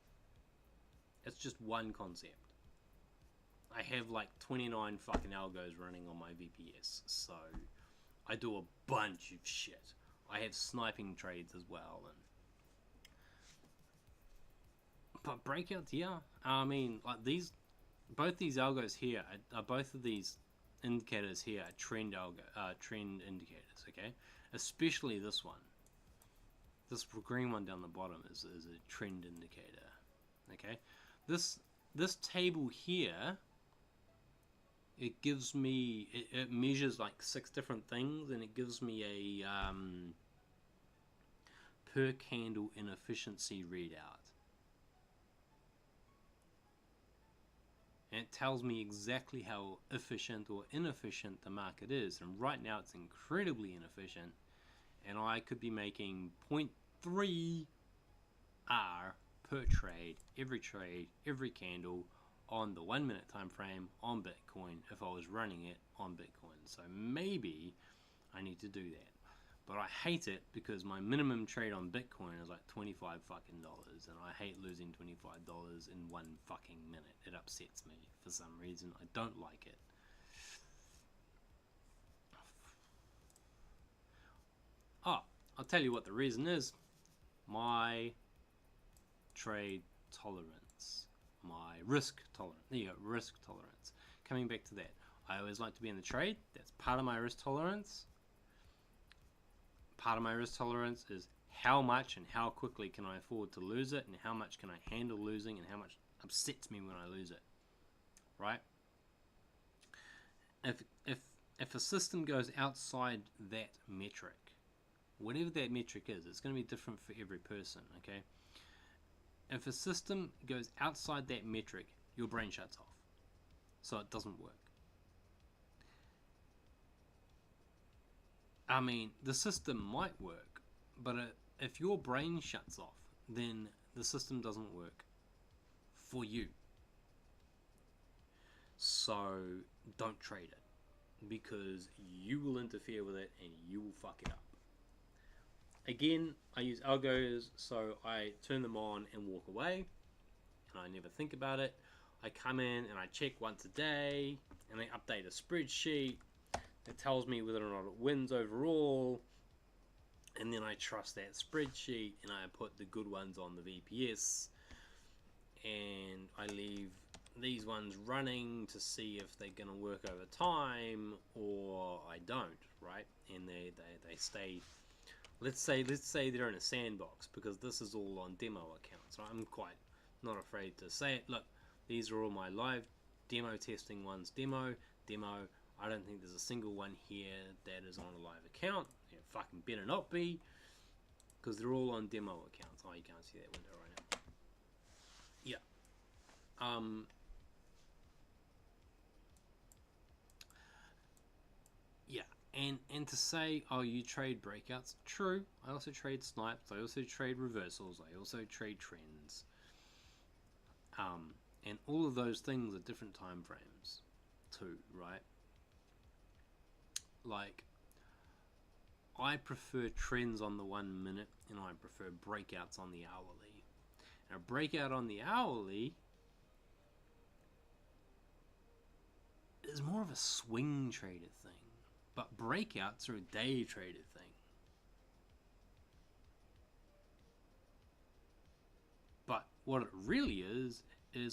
It's just one concept. I have like 29 fucking algos running on my VPS, so I do a bunch of shit. I have sniping trades as well, but breakouts, yeah. I mean, like both these algos here are both of these indicators here are trend indicators. Okay, especially this one. This green one down the bottom is a trend indicator. Okay, this table here, it gives me, it measures like 6 different things, and it gives me a per candle inefficiency readout. And it tells me exactly how efficient or inefficient the market is. And right now it's incredibly inefficient, and I could be making 0.3 R per trade, every candle on the 1 minute time frame on Bitcoin if I was running it on Bitcoin. So maybe I need to do that. But I hate it because my minimum trade on Bitcoin is like $25 fucking dollars, and I hate losing $25 in 1 fucking minute. It upsets me for some reason. I don't like it. Oh, I'll tell you what the reason is. My trade tolerance. My risk tolerance. There you go, risk tolerance. Coming back to that. I always like to be in the trade. That's part of my risk tolerance. Part of my risk tolerance is how much and how quickly can I afford to lose it, and how much can I handle losing, and how much upsets me when I lose it. Right? If a system goes outside that metric, whatever that metric is, it's going to be different for every person, okay? If a system goes outside that metric, your brain shuts off. So it doesn't work. I mean, the system might work, but if your brain shuts off, then the system doesn't work for you. So don't trade it, because you will interfere with it and you will fuck it up. Again, I use Algos, so I turn them on and walk away, and I never think about it. I come in and I check once a day, and I update a spreadsheet that tells me whether or not it wins overall, and then I trust that spreadsheet, and I put the good ones on the VPS, and I leave these ones running to see if they're going to work over time, or I don't, right? And they stay. Let's say they're in a sandbox, because this is all on demo accounts. So I'm quite not afraid to say it. Look, these are all my live demo testing ones. Demo. I don't think there's a single one here that is on a live account. It fucking better not be, because they're all on demo accounts. Oh, you can't see that window right now. Yeah. Yeah. And to say, oh, you trade breakouts, true. I also trade snipes. I also trade reversals. I also trade trends. And all of those things are different time frames too, right? Like, I prefer trends on the 1 minute, and I prefer breakouts on the hourly. And a breakout on the hourly is more of a swing traded thing. But breakouts are a day traded thing. But what it really is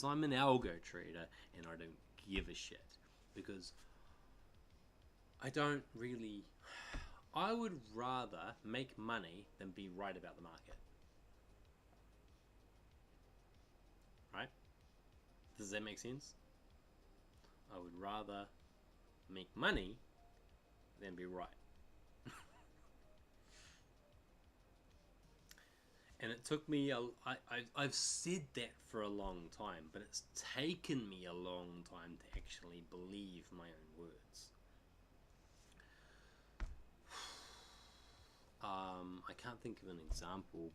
I'm an algo trader, and I don't give a shit. Because I would rather make money than be right about the market. Right? Does that make sense? I would rather make money than be right. And it took me, I've said that for a long time, but it's taken me a long time to actually believe my own words. I can't think of an example.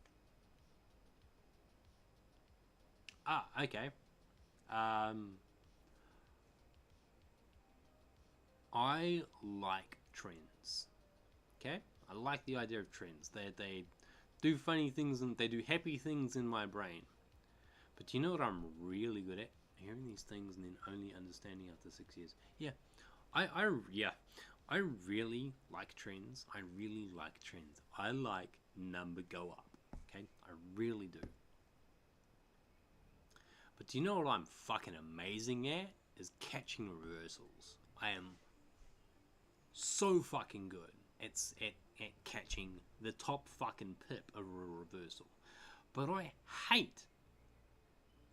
Okay. I like trends. Okay? I like the idea of trends. They do funny things, and they do happy things in my brain. But you know what I'm really good at? Hearing these things and then only understanding after 6 years. Yeah. I really like trends. I really like trends. I like number go up. Okay? I really do. But do you know what I'm fucking amazing at? Is catching reversals. I am so fucking good at catching the top fucking pip of a reversal. But I hate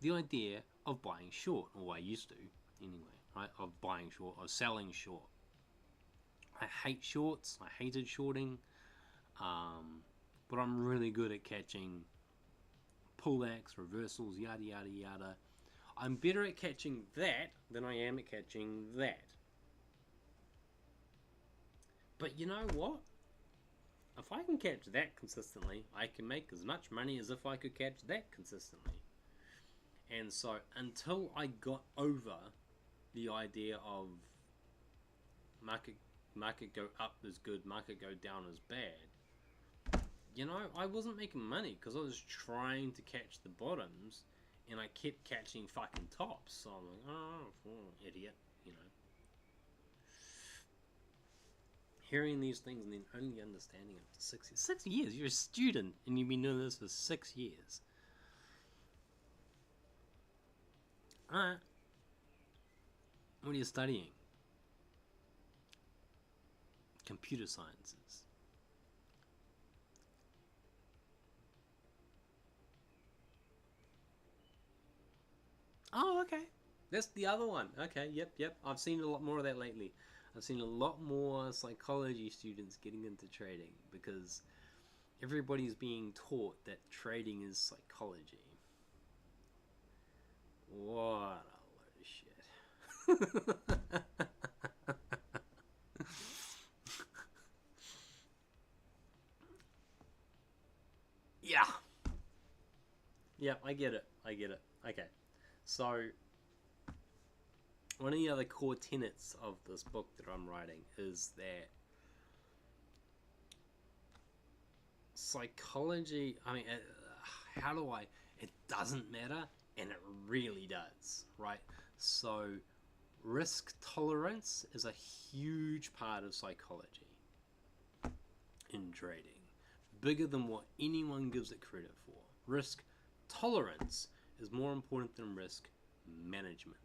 the idea of buying short, or I used to anyway, right? Of buying short or selling short. I hate shorts. I hated shorting. But I'm really good at catching pullbacks, reversals, yada yada yada. I'm better at catching that than I am at catching that. But you know what? If if I can catch that consistently, I can make as much money as if I could catch that consistently. And so until I got over the idea of market go up is good, market go down is bad, you know, I wasn't making money because I was trying to catch the bottoms and I kept catching fucking tops. So I'm like, oh, idiot, you know. Hearing these things and then only understanding it for 6 years. 6 years? You're a student and you've been doing this for 6 years. Alright. What are you studying? Computer sciences. Oh, okay. That's the other one. Okay, yep. I've seen a lot more of that lately. I've seen a lot more psychology students getting into trading because everybody's being taught that trading is psychology. What a load of shit. Yeah. Yeah, I get it. Okay. So, one of the other core tenets of this book that I'm writing is that psychology, it doesn't matter, and it really does, right? So, risk tolerance is a huge part of psychology in trading. Bigger than what anyone gives it credit for. Risk tolerance is more important than risk management.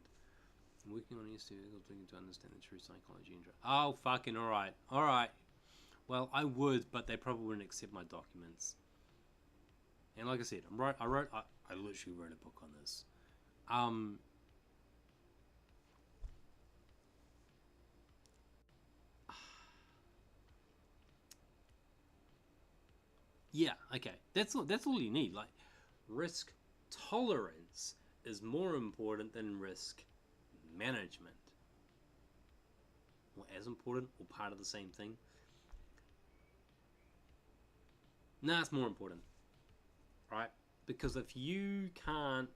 I'm working on EST to understand the true psychology. Oh, fucking alright. Well, I would, but they probably wouldn't accept my documents. And like I said, I literally wrote a book on this. Yeah, okay. That's all you need. Like, risk tolerance is more important than risk management. Or as important, or part of the same thing. Nah, it's more important. Right? Because if you can't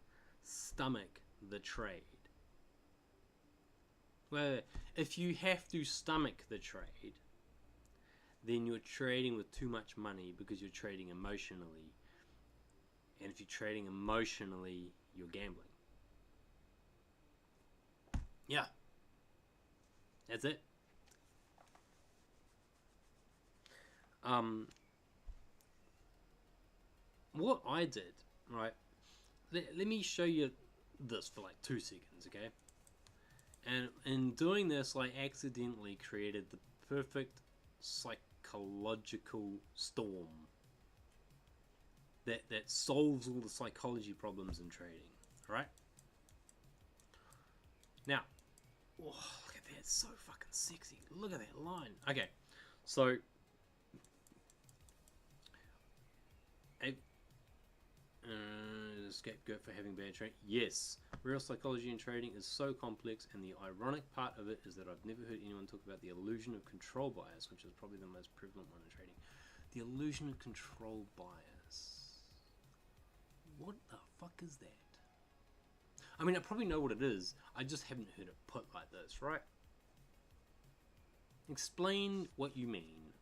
stomach the trade, well, if you have to stomach the trade, then you're trading with too much money because you're trading emotionally. And if you're trading emotionally, you're gambling. Yeah. That's it. What I did, right? Let me show you this for like 2 seconds, okay? And in doing this, I accidentally created the perfect psychological storm that solves all the psychology problems in trading, right? Now, oh, look at that, it's so fucking sexy. Look at that line. Okay, so scapegoat for having bad trading. Yes, real psychology in trading is so complex, and the ironic part of it is that I've never heard anyone talk about the illusion of control bias, which is probably the most prevalent one in trading. The illusion of control bias. What the fuck is that? I mean, I probably know what it is. I just haven't heard it put like this, right? Explain what you mean.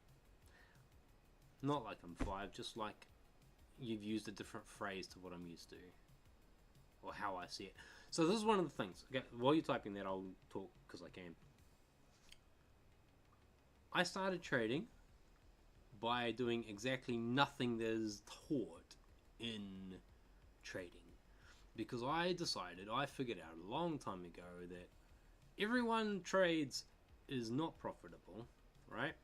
Not like I'm 5, just like you've used a different phrase to what I'm used to, or how I see it. So this is one of the things. Okay, while you're typing that, I'll talk because I can. I started trading by doing exactly nothing that is taught in trading, because I figured out a long time ago that everyone trades is not profitable, right?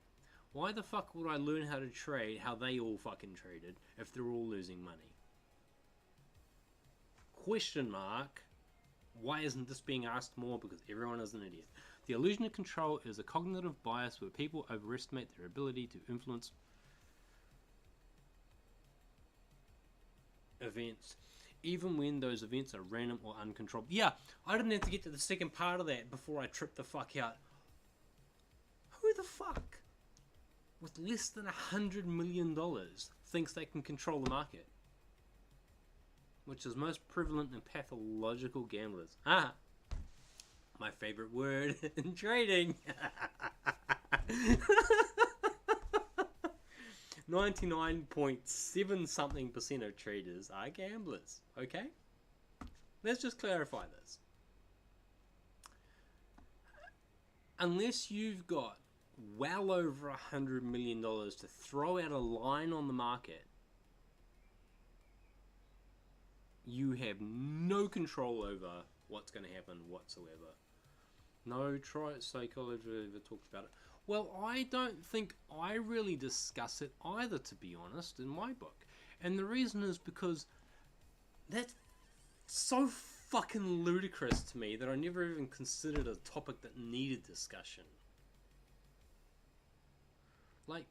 Why the fuck would I learn how to trade how they all fucking traded if they're all losing money? Question mark. Why isn't this being asked more? Because everyone is an idiot. The illusion of control is a cognitive bias where people overestimate their ability to influence events, even when those events are random or uncontrolled. Yeah, I didn't have to get to the second part of that before I tripped the fuck out. Who the fuck with less than $100 million thinks they can control the market, which is most prevalent in pathological gamblers. Ah, my favorite word in trading. 99.7 something % of traders are gamblers. Okay? Let's just clarify this. Unless you've got well over $100 million to throw out a line on the market, you have no control over what's going to happen whatsoever. No psychology ever talked about it. Well, I don't think I really discuss it either, to be honest, in my book. And the reason is because that's so fucking ludicrous to me that I never even considered a topic that needed discussion. Like,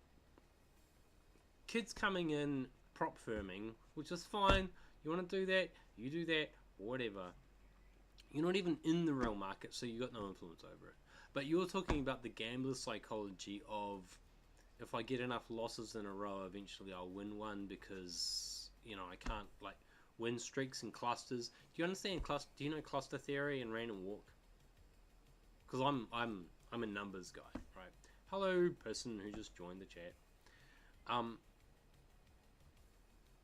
kids coming in prop firming, which is fine. You want to do that, you do that, whatever. You're not even in the real market, so you got no influence over it. But you're talking about the gambler's psychology of, if I get enough losses in a row, eventually I'll win one because, you know, I can't, like, win streaks and clusters. Do you understand cluster? Do you know cluster theory and random walk? Because I'm a numbers guy, right? Hello, person who just joined the chat.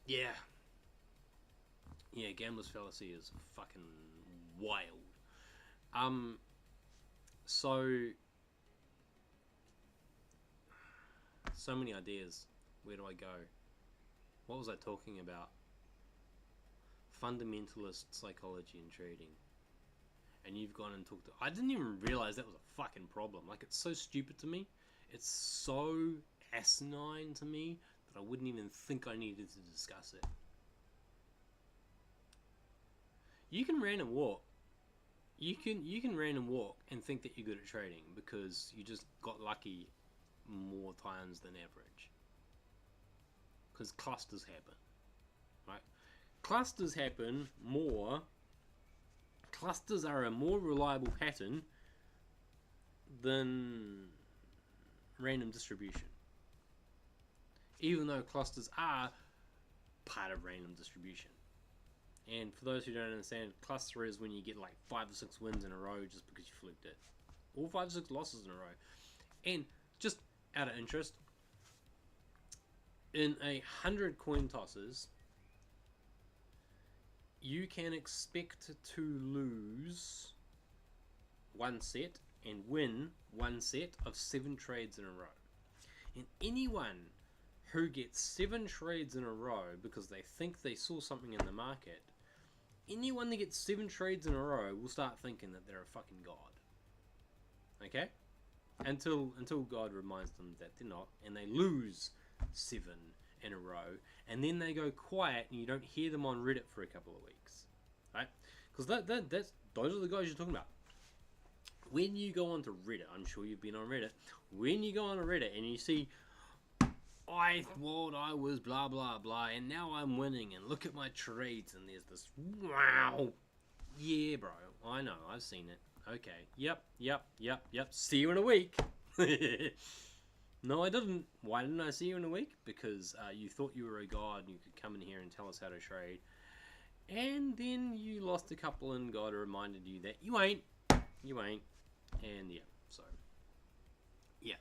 Yeah, gambler's fallacy is fucking wild. So many ideas. Where do I go? What was I talking about? Fundamentalist psychology and trading. And you've gone and talked to... I didn't even realize that was a fucking problem. Like, it's so stupid to me. It's so asinine to me that I wouldn't even think I needed to discuss it. You can random walk. You can random walk and think that you're good at trading because you just got lucky more times than average. Because clusters happen, right? Clusters happen more. Clusters are a more reliable pattern than random distribution. Even though clusters are part of random distribution. And for those who don't understand, cluster is when you get like 5 or 6 wins in a row just because you flipped it. Or 5 or 6 losses in a row. And just out of interest, in 100 coin tosses, you can expect to lose 1 set and win 1 set of 7 trades in a row. And anyone who gets 7 trades in a row because they think they saw something in the market, anyone that gets 7 trades in a row will start thinking that they're a fucking god. Okay? Until God reminds them that they're not, and they lose 7 in a row, and then they go quiet, and you don't hear them on Reddit for a couple of weeks, right? Because those are the guys you're talking about. When you go onto Reddit, I'm sure you've been on Reddit. When you go on Reddit and you see, I thought I was blah blah blah, and now I'm winning, and look at my trades, and there's this wow, yeah, bro, I know, I've seen it. Okay, yep. See you in a week. No, I didn't. Why didn't I see you in a week? Because you thought you were a god and you could come in here and tell us how to trade. And then you lost a couple and God reminded you that you ain't. And yeah, so. Yeah.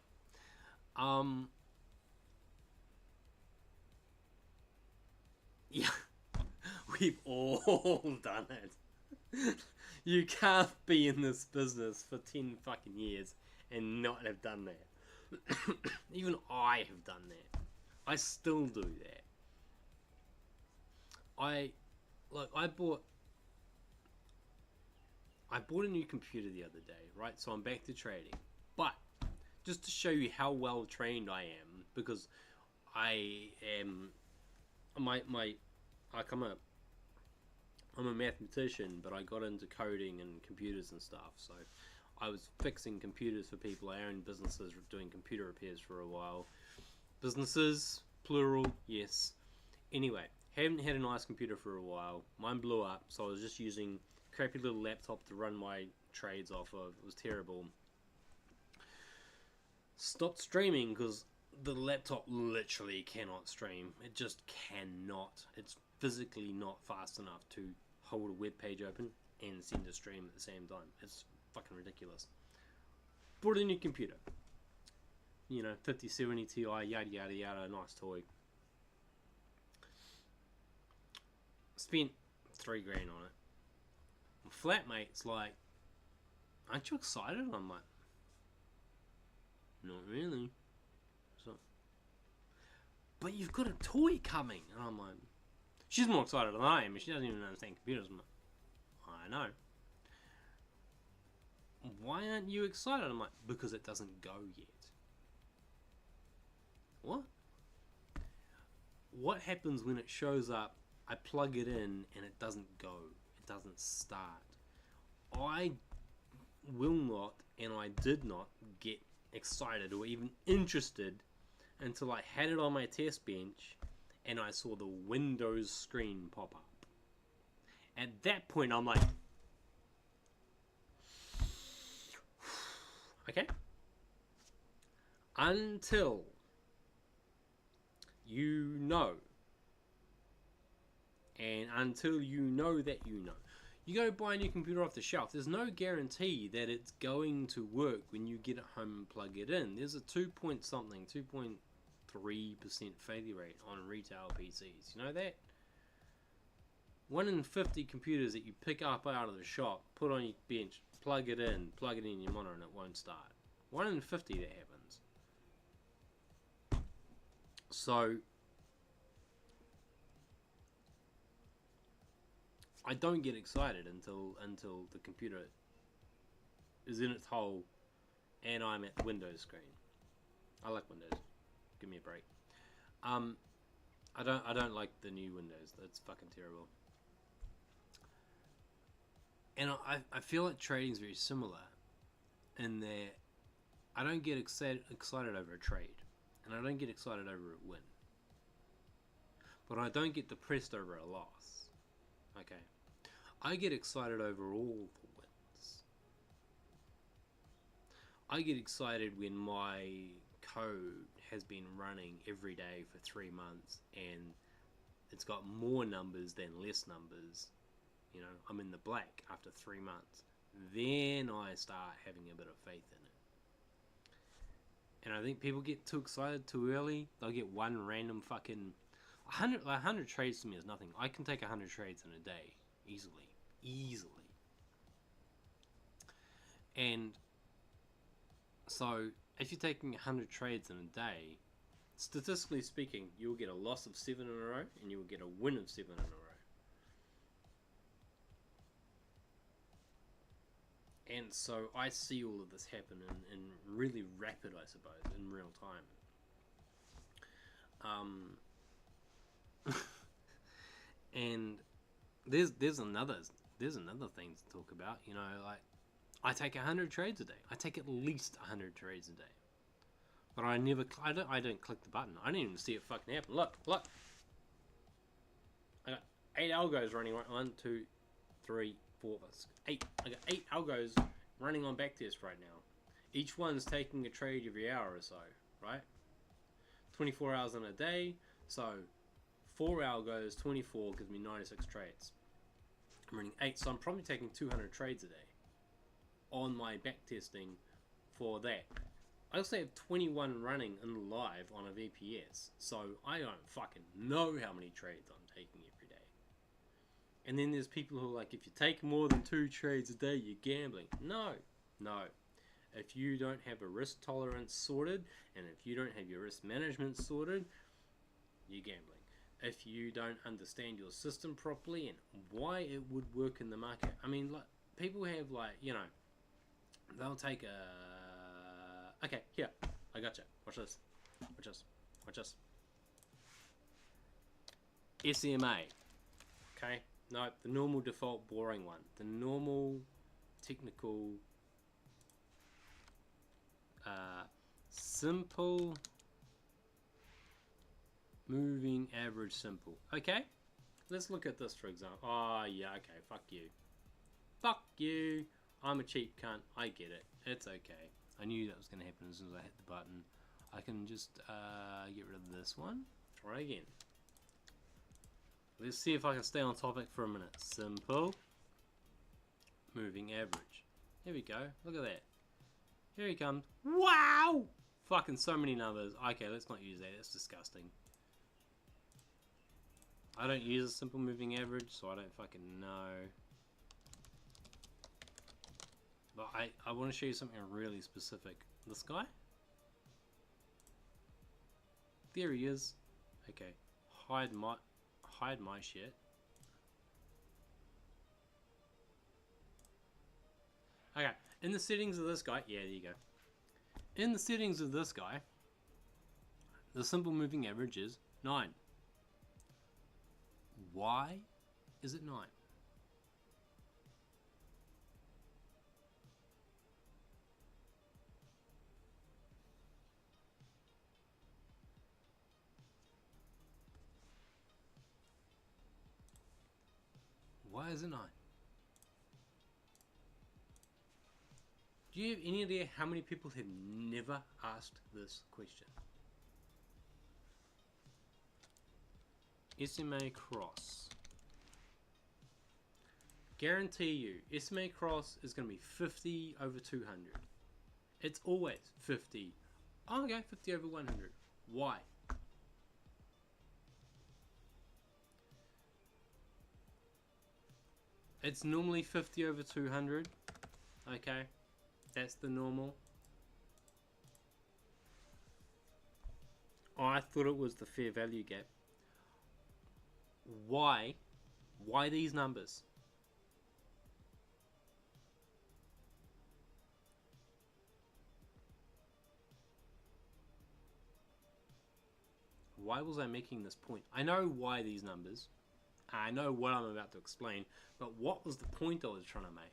Yeah. We've all done it. You can't be in this business for 10 fucking years and not have done that. Even I have done that. I still do that. I bought a new computer the other day, right? So I'm back to trading. But just to show you how well trained I am, because I am I'm a mathematician, but I got into coding and computers and stuff, so I was fixing computers for people. I owned businesses doing computer repairs for a while. Businesses, plural, yes. Anyway, haven't had a nice computer for a while. Mine blew up, so I was just using a crappy little laptop to run my trades off of. It was terrible. Stopped streaming because the laptop literally cannot stream. It just cannot. It's physically not fast enough to hold a web page open and send a stream at the same time. It's fucking ridiculous. Bought a new computer. You know, 5070 Ti, yada yada yada, nice toy. Spent $3,000 on it. My flatmate's like, aren't you excited? I'm like, not really. So, but you've got a toy coming. And I'm like, she's more excited than I am, and she doesn't even understand computers. I'm like, I know. Why aren't you excited? I'm like, because it doesn't go yet. What? What happens when it shows up? I plug it in and it doesn't go. It doesn't start. I will not, and I did not get excited or even interested until I had it on my test bench and I saw the Windows screen pop up. At that point, I'm like, okay. Until you know. And until you know that you know. You go buy a new computer off the shelf, there's no guarantee that it's going to work when you get it home and plug it in. There's a 2.3% failure rate on retail PCs. You know that? 1 in 50 computers that you pick up out of the shop, put on your bench, plug it in your monitor, and it won't start. 1 in 50 that happens. So I don't get excited until the computer is in its hole and I'm at the Windows screen. I like Windows. Give me a break. I don't like the new Windows. That's fucking terrible. And I feel like trading's very similar in that I don't get excited over a trade, and I don't get excited over a win, but I don't get depressed over a loss. Okay, I get excited over all the wins. I get excited when my code has been running every day for 3 months and it's got more numbers than less numbers. You know, I'm in the black after 3 months. Then I start having a bit of faith in it. And I think people get too excited too early. They'll get one random fucking 100 trades to me is nothing. I can take 100 trades in a day easily. And so if you're taking 100 trades in a day, statistically speaking, you'll get a loss of 7 in a row and you'll get a win of 7 in a row. And so I see all of this happen in really rapid, I suppose, in real time. And there's another thing to talk about. You know, like I take 100 trades a day. I take at least 100 trades a day. But I don't click the button. I didn't even see it fucking happen. Look. I got 8 algos running right. 1, 2, 3, 4, 8. I got 8 algos running on backtest right now. Each one's taking a trade every hour or so, right? 24 hours in a day. So 4 algos, 24 gives me 96 trades. I'm running 8, so I'm probably taking 200 trades a day on my backtesting for that. I also have 21 running in live on a VPS, so I don't fucking know how many trades I'm taking every day. And then there's people who are like, if you take more than 2 trades a day, you're gambling. No. If you don't have a risk tolerance sorted, and if you don't have your risk management sorted, you're gambling. If you don't understand your system properly and why it would work in the market. I mean, like, people have, like, you know, they'll take a... Okay, here, I gotcha. Watch this. SMA. Okay? No, the normal default boring one. The normal technical simple moving average simple. Okay? Let's look at this for example. Oh yeah, okay, fuck you. I'm a cheap cunt. I get it. It's okay. I knew that was going to happen as soon as I hit the button. I can just get rid of this one. Try again. Let's see if I can stay on topic for a minute. Simple moving average. Here we go. Look at that. Here he comes. Wow! Fucking so many numbers. Okay, let's not use that. That's disgusting. I don't use a simple moving average, so I don't fucking know. But I want to show you something really specific. This guy? There he is. Okay. Hide my shit. Okay. In the settings of this guy, yeah, there you go. In the settings of this guy, the simple moving average is 9. Why is it 9? Why is it 9? Do you have any idea how many people have never asked this question? SMA cross. Guarantee you, SMA cross is going to be 50 over 200. It's always 50. Oh, okay, 50 over 100. Why? It's normally 50 over 200. Okay, that's the normal. Oh, I thought it was the fair value gap. Why? Why these numbers? Why was I making this point? I know why these numbers. I know what I'm about to explain, but what was the point I was trying to make?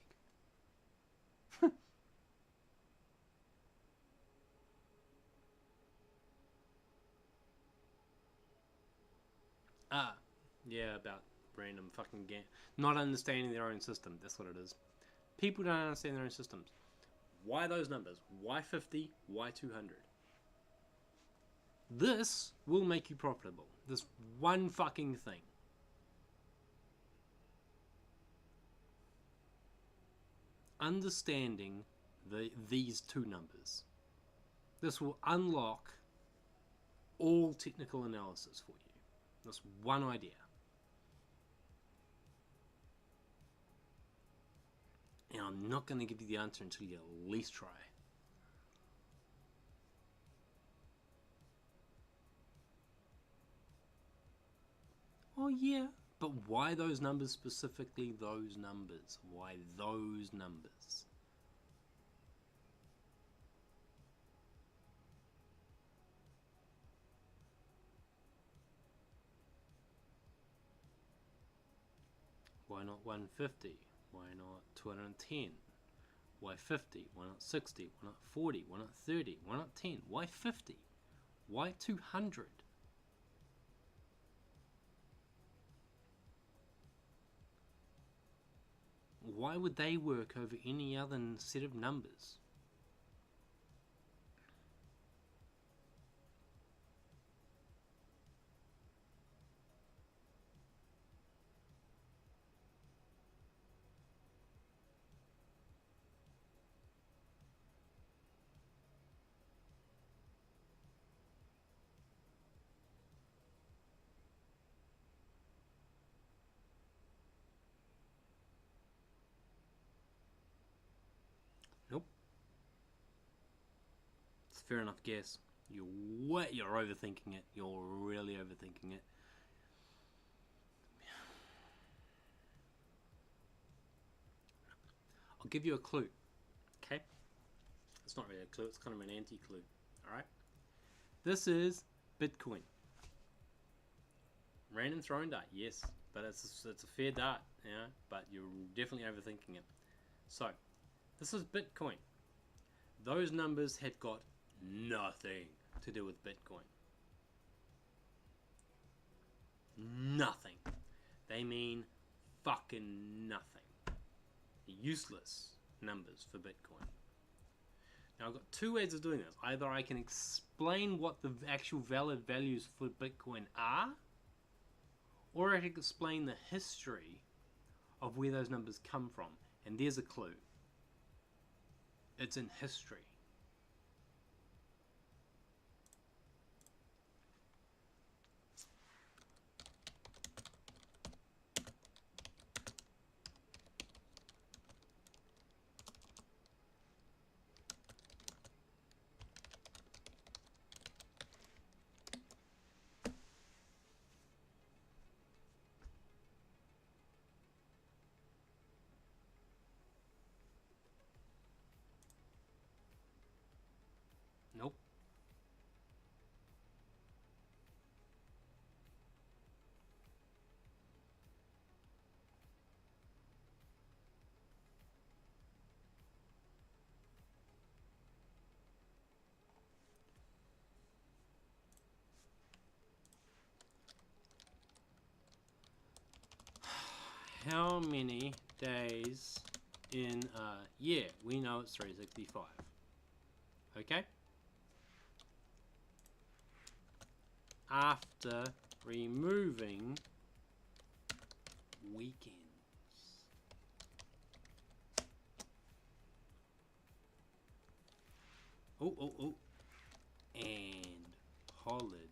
Yeah, about random fucking not understanding their own system. That's what it is. People don't understand their own systems. Why those numbers? Why 50? Why 200? This will make you profitable. This one fucking thing. Understanding these two numbers. This will unlock all technical analysis for you. This one idea. And I'm not going to give you the answer until you at least try. Oh yeah, but why those numbers specifically? Those numbers. Why those numbers? Why not 150? Why not 210? Why 50? Why not 60? Why not 40? Why not 30? Why not 10? Why 50? Why 200? Why would they work over any other set of numbers? Nope. It's a fair enough guess. You're overthinking it. You're really overthinking it. I'll give you a clue. Okay? It's not really a clue, it's kind of an anti-clue. Alright? This is Bitcoin. Random throwing dart, yes. But it's a fair dart, yeah, but you're definitely overthinking it. So, this is Bitcoin. Those numbers had got nothing to do with Bitcoin. Nothing. They mean fucking nothing. Useless numbers for Bitcoin. Now I've got two ways of doing this. Either I can explain what the actual valid values for Bitcoin are, or I can explain the history of where those numbers come from. And there's a clue. It's in history. Nope. How many days in a year? We know it's 365. Okay? After removing weekends. Oh. And holiday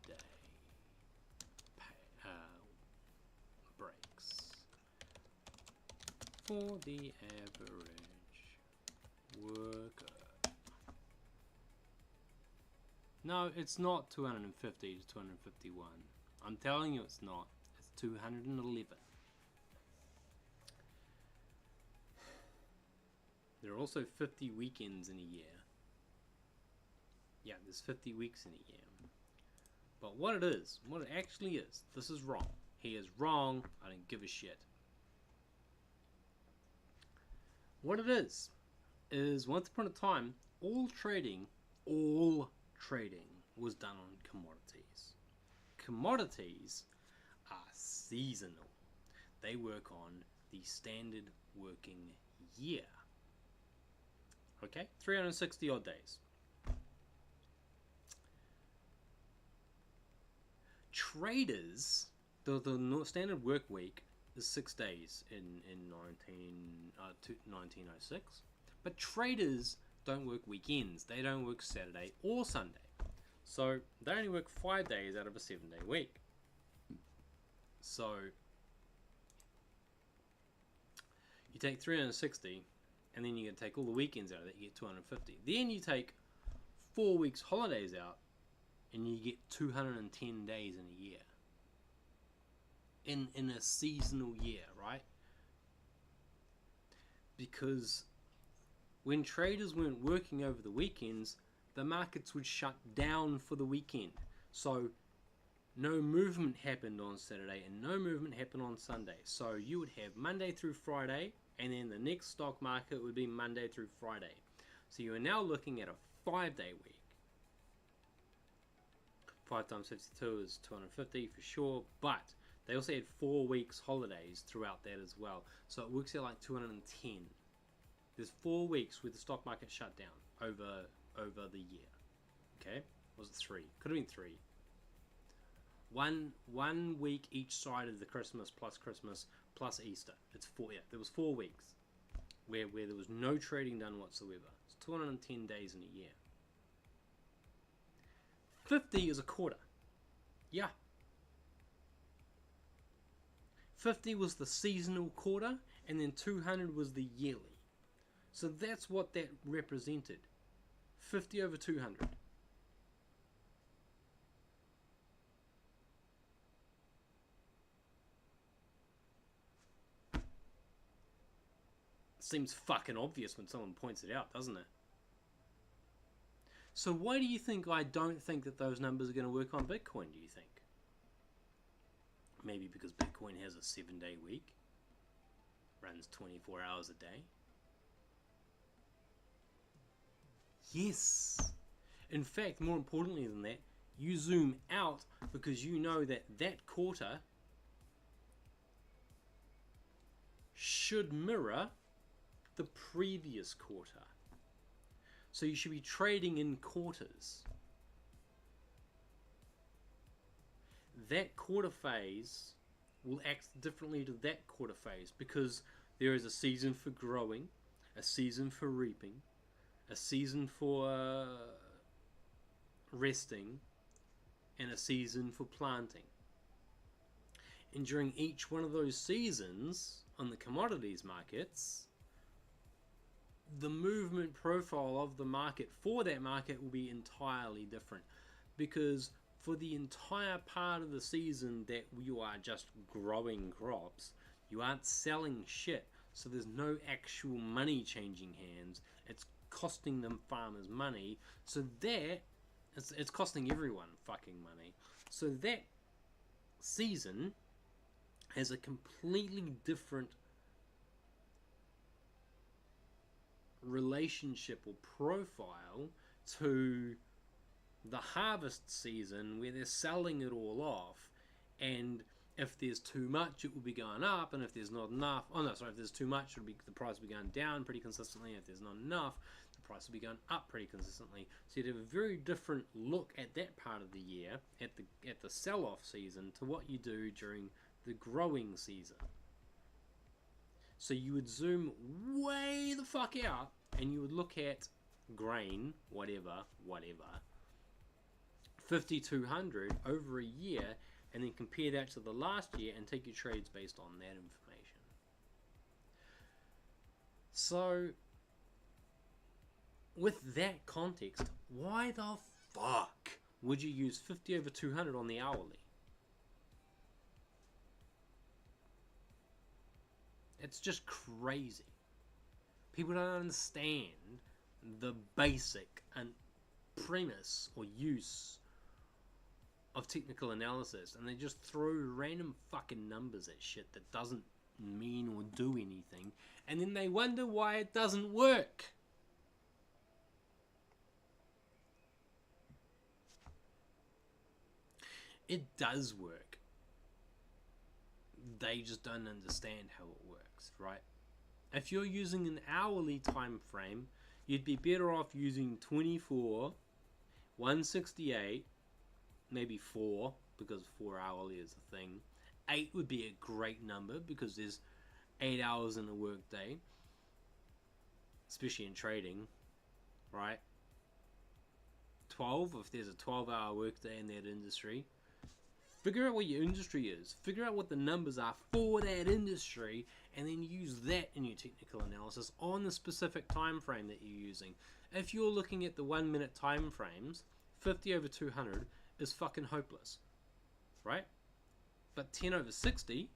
breaks for the average worker. No, it's not 250 to 251. I'm telling you it's not. It's 211. There are also 50 weekends in a year. Yeah, there's 50 weeks in a year. But what it is, what it actually is, this is wrong. He is wrong. I don't give a shit. What it is once upon a time, all trading was done on commodities. Commodities are seasonal. They work on the standard working year. Okay, 360 odd days. Traders, the standard work week is 6 days in 1906. But traders don't work weekends. They don't work Saturday or Sunday. So they only work 5 days out of a 7-day week. So you take 360 and then you can take all the weekends out of it, you get 250. Then you take 4 weeks holidays out and you get 210 days in a year. In a seasonal year, right? Because when traders weren't working over the weekends, the markets would shut down for the weekend. So no movement happened on Saturday and no movement happened on Sunday. So you would have Monday through Friday, and then the next stock market would be Monday through Friday. So you are now looking at a 5-day week. 5 times 52 is 250 for sure, but they also had 4 weeks holidays throughout that as well. So it works out like 210. There's 4 weeks where the stock market shut down over the year. Okay? Was it 3? Could have been 3. One week each side of the Christmas plus Easter. It's 4. Yeah, there was 4 weeks where there was no trading done whatsoever. It's 210 days in a year. 50 is a quarter. Yeah. 50 was the seasonal quarter, and then 200 was the yearly. So that's what that represented. 50 over 200. Seems fucking obvious when someone points it out, doesn't it? So why do you think I don't think that those numbers are going to work on Bitcoin, do you think? Maybe because Bitcoin has a 7-day week, runs 24 hours a day. Yes. In fact, more importantly than that, you zoom out because you know that that quarter should mirror the previous quarter. So you should be trading in quarters. That quarter phase will act differently to that quarter phase because there is a season for growing, a season for reaping, a season for resting, and a season for planting. And during each one of those seasons on the commodities markets, the movement profile of the market for that market will be entirely different, because for the entire part of the season that you are just growing crops, you aren't selling shit, so there's no actual money changing hands. It's costing them farmers money, so that it's costing everyone fucking money. So that season has a completely different relationship or profile to the harvest season, where they're selling it all off, and if there's too much it will be going up, and if there's not enough, if there's too much the price will be going down pretty consistently, and if there's not enough the price will be going up pretty consistently. So you'd have a very different look at that part of the year, at the sell-off season, to what you do during the growing season. So you would zoom way the fuck out and you would look at grain, whatever, 5200 over a year, and then compare that to the last year and take your trades based on that information. So with that context, why the fuck would you use 50 over 200 on the hourly? It's just crazy. People don't understand the basic and premise or use of technical analysis, and they just throw random fucking numbers at shit that doesn't mean or do anything, and then they wonder why it doesn't work. It does work. They just don't understand how it works, right? If you're using an hourly time frame, you'd be better off using 24, 168, maybe 4, because 4 hourly is a thing. 8 would be a great number because there's 8 hours in a work day, especially in trading, right? 12, if there's a 12-hour work day in that industry. Figure out what your industry is. Figure out what the numbers are for that industry, and then use that in your technical analysis on the specific time frame that you're using. If you're looking at the 1 minute time frames, 50 over 200 is fucking hopeless, right? But 10 over 60,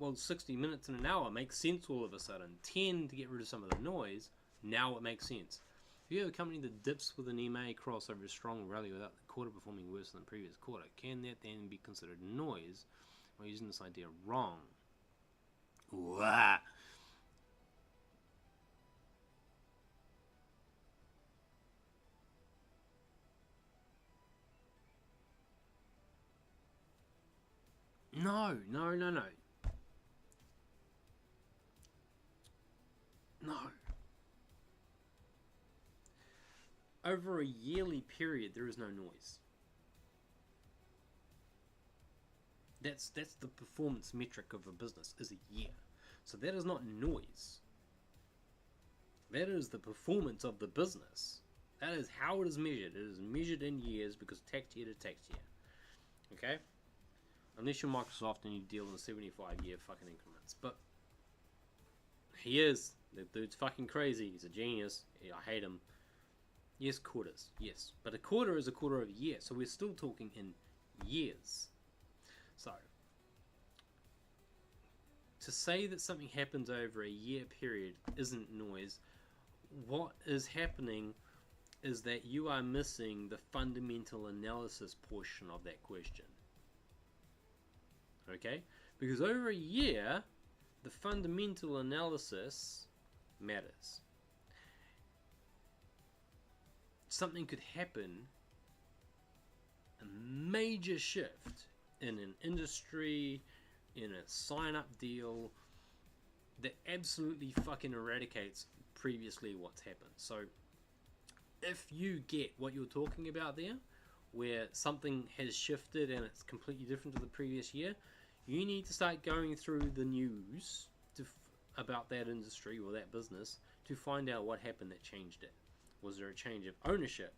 well, 60 minutes in an hour makes sense all of a sudden. 10 to get rid of some of the noise, now it makes sense. If you have a company that dips with an EMA cross over a strong rally without the quarter performing worse than the previous quarter, can that then be considered noise? Or using this idea wrong? Wah. No. Over a yearly period, there is no noise. That's the performance metric of a business, is a year. So that is not noise. That is the performance of the business. That is how it is measured. It is measured in years because tax year to tax year. Okay? Unless you're Microsoft and you deal in 75-year fucking increments. But he is. The dude's fucking crazy. He's a genius. I hate him. Yes, quarters. Yes. But a quarter is a quarter of a year. So we're still talking in years. So, to say that something happens over a year period isn't noise, what is happening is that you are missing the fundamental analysis portion of that question. Okay? Because over a year, the fundamental analysis matters. Something could happen, a major shift in an industry, in a sign-up deal, that absolutely fucking eradicates previously what's happened. So, if you get what you're talking about there, where something has shifted and it's completely different to the previous year, you need to start going through the news about that industry or that business to find out what happened that changed it. Was there a change of ownership?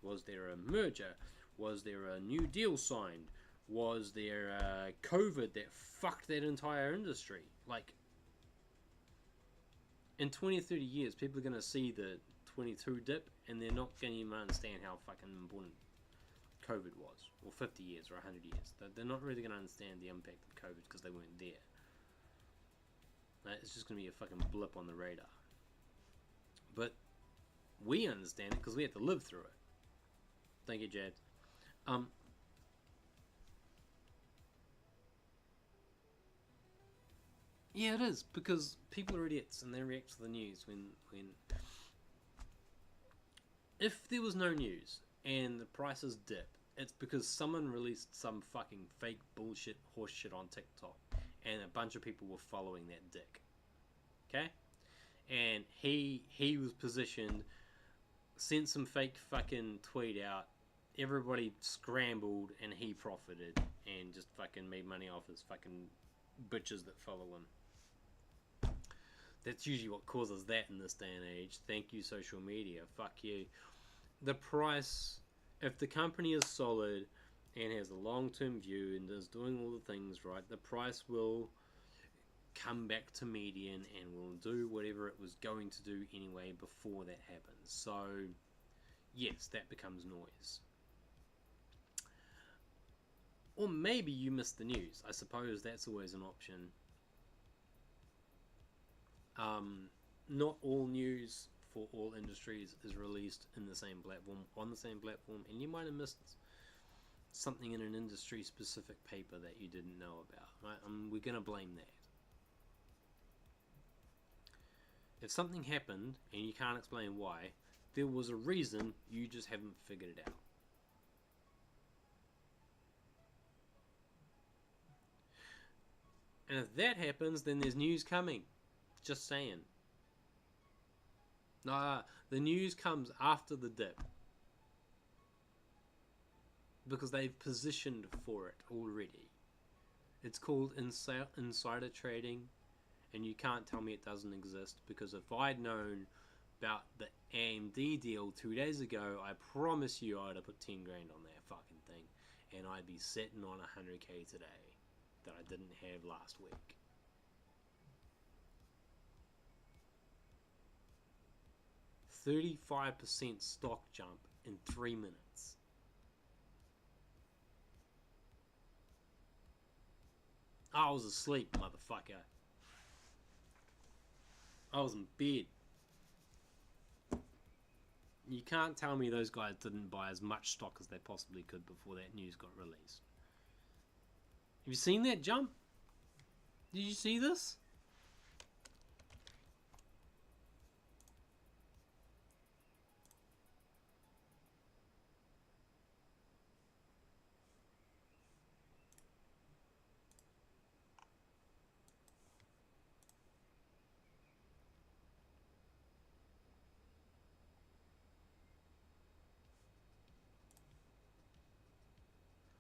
Was there a merger? Was there a new deal signed? Was there a COVID that fucked that entire industry? Like, in 20 or 30 years, people are going to see the 22 dip and they're not going to even understand how fucking important COVID was. Or 50 years or 100 years. They're not really going to understand the impact of COVID because they weren't there. It's just going to be a fucking blip on the radar. But we understand it because we have to live through it. Thank you, Jad. Yeah, it is, because people are idiots and they react to the news when if there was no news and the prices dip, it's because someone released some fucking fake bullshit horse shit on TikTok and a bunch of people were following that dick. Okay? And he was positioned, sent some fake fucking tweet out, everybody scrambled and he profited and just fucking made money off his fucking bitches that follow him. That's usually what causes that in this day and age. Thank you, social media. Fuck you. The price, if the company is solid and has a long-term view and is doing all the things right, the price will come back to median and will do whatever it was going to do anyway before that happens. So, yes, that becomes noise. Or maybe you missed the news. I suppose that's always an option. Not all news for all industries is released in the same platform, on the same platform, and you might have missed something in an industry specific paper that you didn't know about, right? We're going to blame that. If something happened and you can't explain why, there was a reason, you just haven't figured it out. And if that happens, then there's news coming. Just saying. Nah, the news comes after the dip. Because they've positioned for it already. It's called insider trading. And you can't tell me it doesn't exist. Because if I'd known about the AMD deal 2 days ago, I promise you I'd have put 10 grand on that fucking thing. And I'd be sitting on 100k today that I didn't have last week. %35% stock jump in 3 minutes. I was asleep, motherfucker. I was in bed. You can't tell me those guys didn't buy as much stock as they possibly could before that news got released. Have you seen that jump? Did you see this?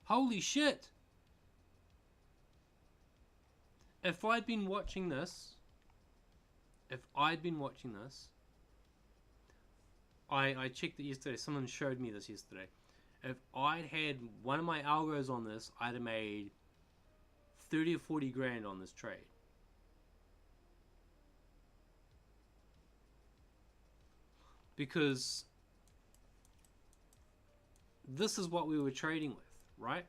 Holy shit! If I'd been watching this, I checked it yesterday, someone showed me this yesterday. If I'd had one of my algos on this, I'd have made 30 or 40 grand on this trade. Because this is what we were trading with, right?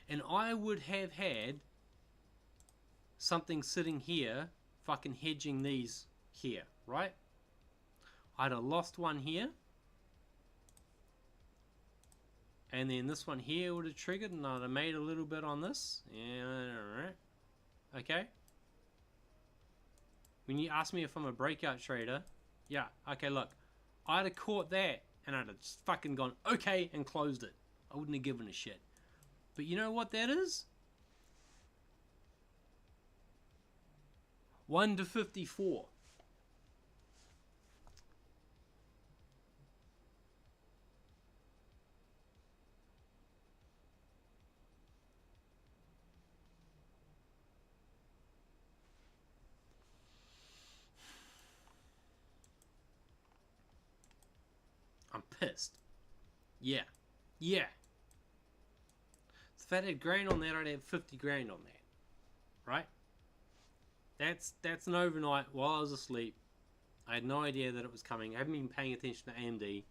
And I would have had something sitting here, fucking hedging these here, right? I'd have lost one here. And then this one here would have triggered and I'd have made a little bit on this. Yeah, alright. Okay. When you ask me if I'm a breakout trader, yeah, okay, look. I'd have caught that and I'd have just fucking gone, okay, and closed it. I wouldn't have given a shit. But you know what that is? 1 to 54. pissed. Yeah. Yeah. If I had grand on that, I'd have 50 grand on that. Right? That's an overnight while I was asleep. I had no idea that it was coming. I haven't been paying attention to AMD.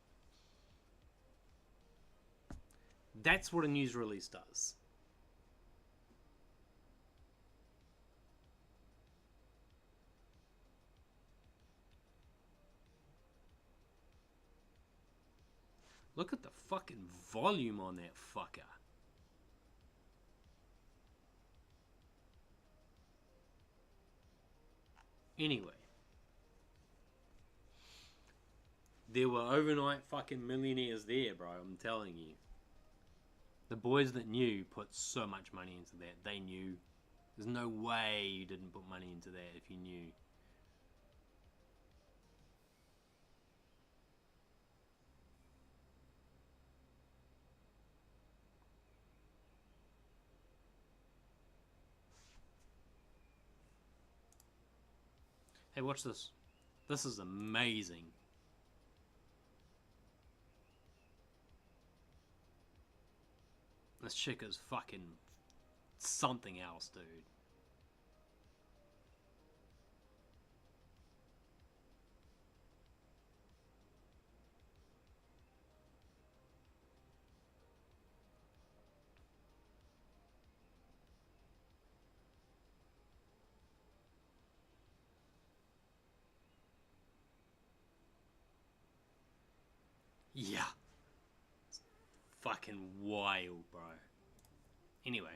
That's what a news release does. Look at the fucking volume on that fucker. Anyway. There were overnight fucking millionaires there, bro. I'm telling you. The boys that knew put so much money into that. They knew. There's no way you didn't put money into that if you knew. Hey, watch this. This is amazing. This chick is fucking something else, dude. Yeah. It's fucking wild, bro. Anyway.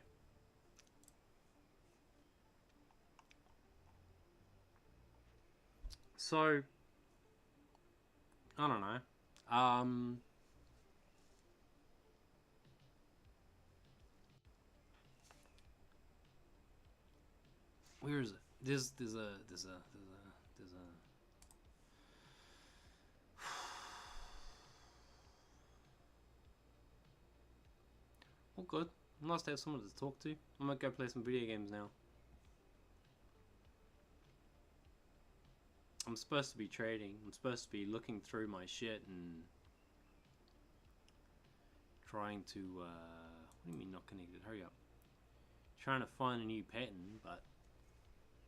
So, I don't know. Where is it? There's a. All good. Nice to have someone to talk to. I'm gonna go play some video games now. I'm supposed to be trading. I'm supposed to be looking through my shit and trying to. What do you mean not connected? Hurry up. Trying to find a new pattern, but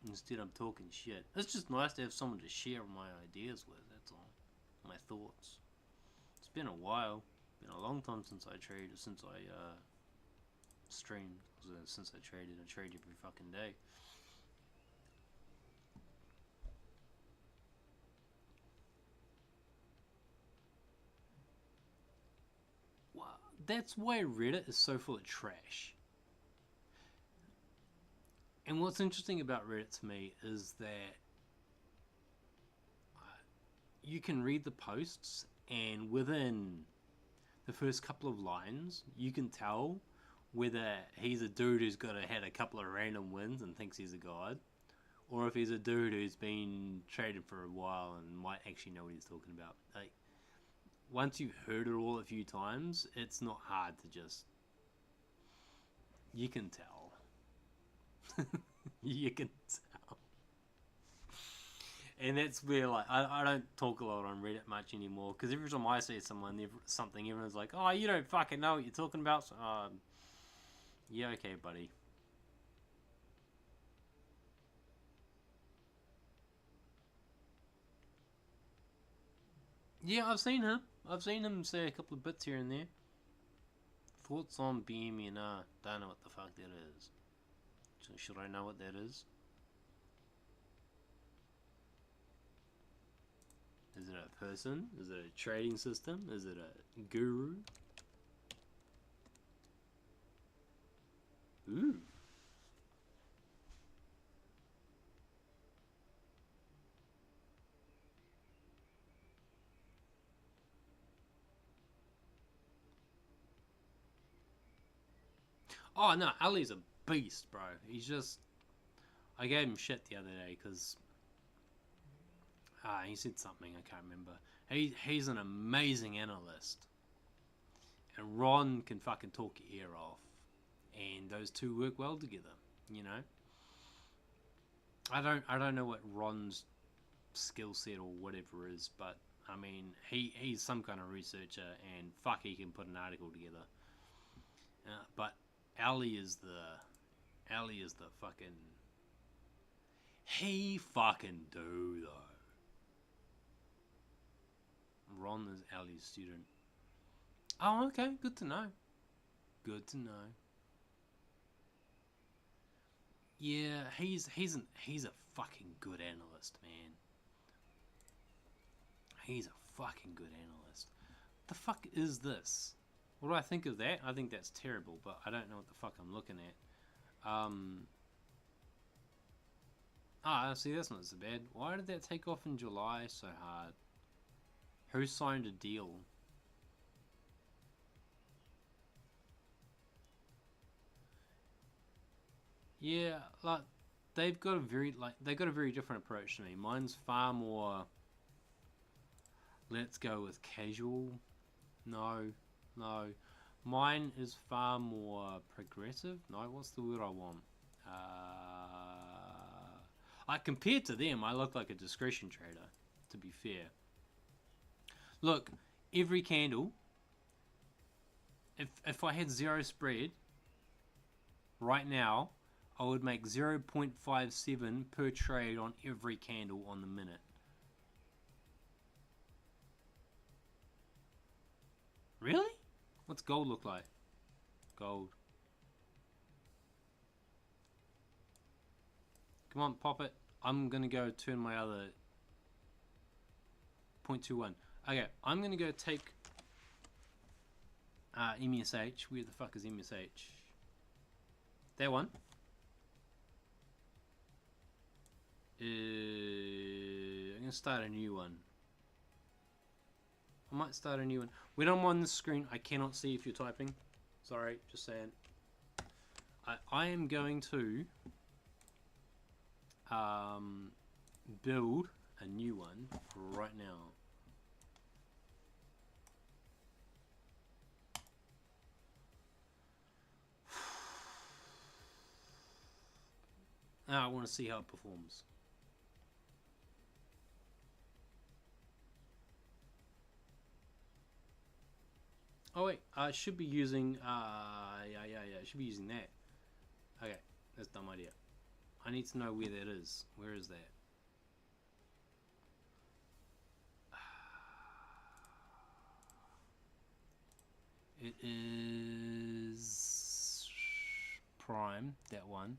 instead I'm talking shit. It's just nice to have someone to share my ideas with. That's all. My thoughts. It's been a while. Been a long time since I traded. Since I streamed. Since I traded. I trade every fucking day. That's why Reddit is so full of trash. And what's interesting about Reddit to me is that you can read the posts, and within the first couple of lines, you can tell whether he's a dude who's had a couple of random wins and thinks he's a god, or if he's a dude who's been traded for a while and might actually know what he's talking about. Like, once you've heard it all a few times, it's not hard to just. You can tell. You can tell. And that's where, like, I don't talk a lot on Reddit much anymore, because every time I see something, everyone's like, oh, you don't fucking know what you're talking about. So, yeah, okay, buddy. Yeah, I've seen him. I've seen him say a couple of bits here and there. Thoughts on BMNR. Don't know what the fuck that is. So should I know what that is? Is it a person? Is it a trading system? Is it a guru? Ooh. Oh no, Ali's a beast, bro. He's just. I gave him shit the other day because he said something I can't remember. He's an amazing analyst, and Ron can fucking talk your ear off, and those two work well together. You know. I don't know what Ron's skill set or whatever is, but I mean, he's some kind of researcher, and fuck, he can put an article together. But Ali is the fucking. He fucking do though. Ron is Ali's student. Oh, okay, good to know. Good to know. Yeah, he's a fucking good analyst, man. He's a fucking good analyst. The fuck is this? What do I think of that? I think that's terrible, but I don't know what the fuck I'm looking at. See, that's not so bad. Why did that take off in July so hard? Who signed a deal? Yeah, like they've got a very different approach to me. Mine's far more. Let's go with casual. No. Mine is far more progressive. No, what's the word I want? Compared to them, I look like a discretion trader, to be fair. Look, every candle, if I had zero spread, right now, I would make 0.57 per trade on every candle on the minute. Really? What's gold look like? Gold. Come on, pop it. I'm going to go turn my other 0.21. Okay, I'm going to go take MESH. Where the fuck is MESH? That one. I'm going to start a new one. I might start a new one. When I'm on the screen, I cannot see if you're typing. Sorry, just saying. I am going to build a new one right now. I want to see how it performs. Oh wait, I should be using I should be using that. Okay, that's a dumb idea. I need to know where that is. Where is that? It is prime, that one.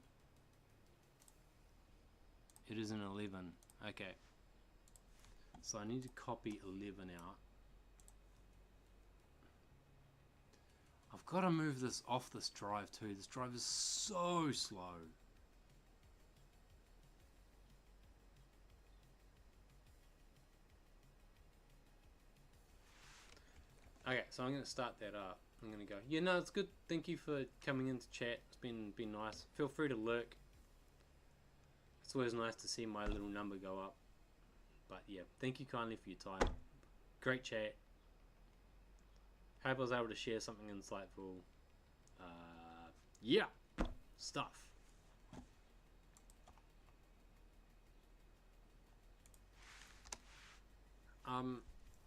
It is an 11. Okay. So I need to copy 11 out. I've got to move this off this drive too. This drive is so slow. Okay, so I'm going to start that up. I'm going to go, yeah, no, it's good. Thank you for coming into chat. It's been nice. Feel free to lurk. It's always nice to see my little number go up. But yeah, thank you kindly for your time. Great chat. Hope I was able to share something insightful. Yeah, stuff.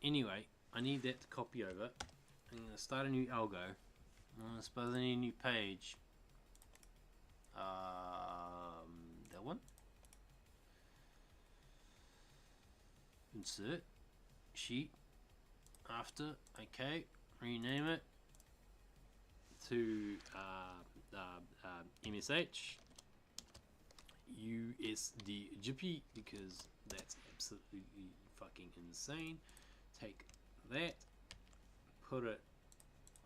Anyway, I need that to copy over. I'm going to start a new algo. I'm going to suppose I need a new page. That one. Insert. Sheet. After. Okay. Rename it to MSH USD Jippy because that's absolutely fucking insane. Take that, put it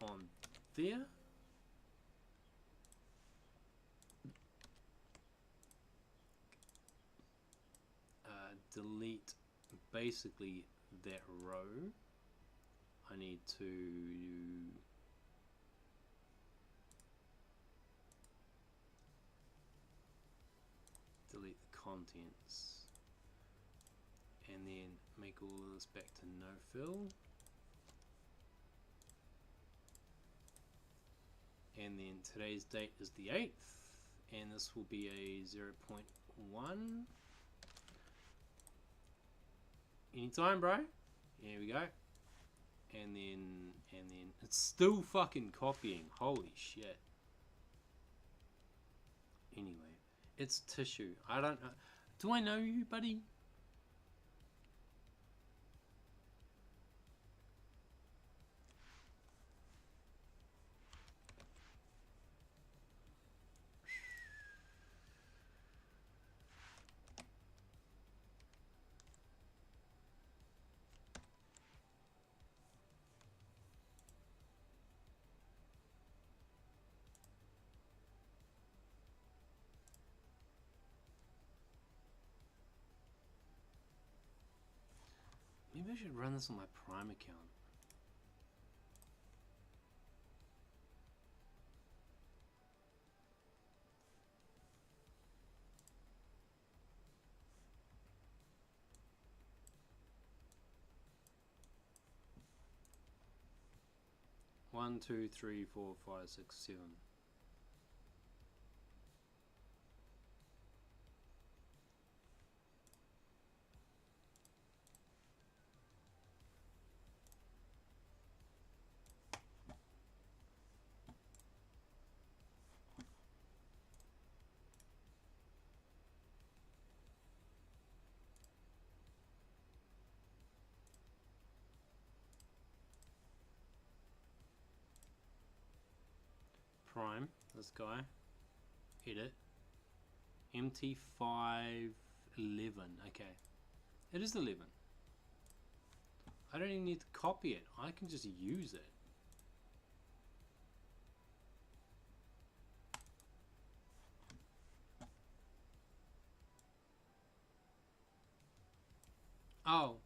on there. Delete basically that row. I need to delete the contents and then make all of this back to no fill, and then today's date is the 8th and this will be a 0.1. Anytime, bro. Here we go. And then it's still fucking copying. Holy shit. Anyway, it's tissue. I don't know. Do I know you, buddy? Maybe I should run this on my Prime account. One, two, three, four, five, six, seven. Prime, this guy. Edit. MT511. Okay. It is 11. I don't even need to copy it. I can just use it. Oh.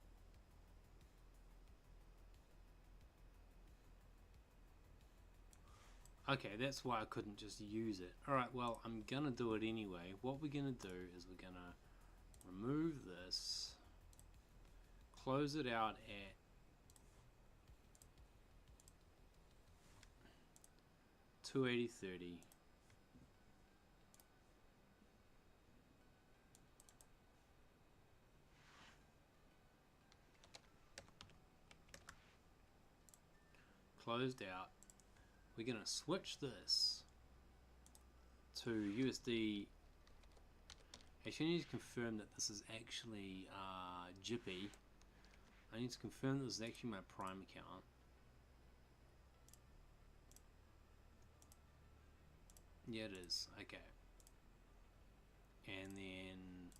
Okay, that's why I couldn't just use it. Alright, well, I'm gonna do it anyway. What we're gonna do is we're gonna remove this, close it out at 280.30. Closed out. We're going to switch this to USD. Actually, I need to confirm that this is actually Jippy. I need to confirm that this is actually my Prime account. Yeah, it is. Okay. And then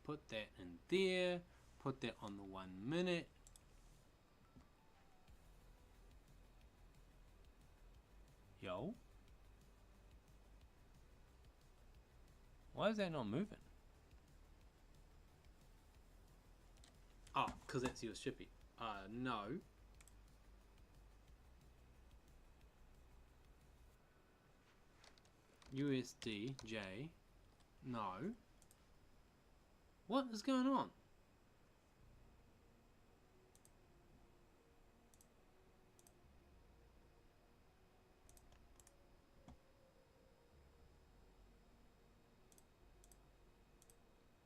put that in there. Put that on the 1 minute. Yo. Why is that not moving? Oh, because that's US Chippy. No. USDJ. No. What is going on?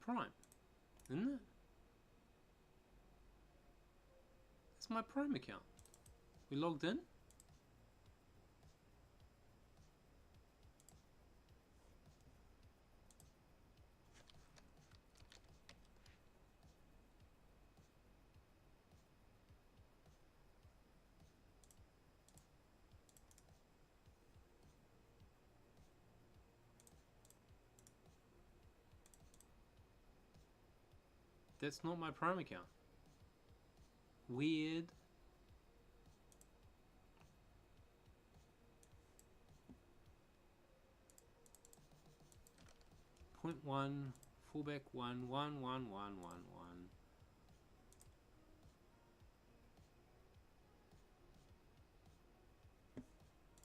Prime, isn't it? It's my Prime account. We logged in? That's not my Prime account. Weird. Point one, fullback 1111111.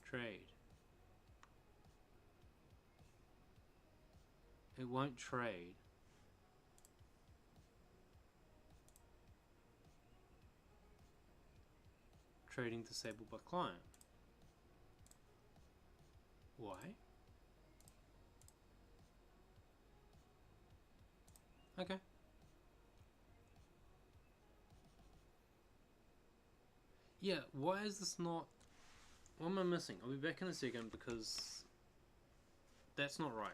Trade. It won't trade. Trading disabled by client. Why? Okay. Yeah, why is this not... What am I missing? I'll be back in a second because that's not right.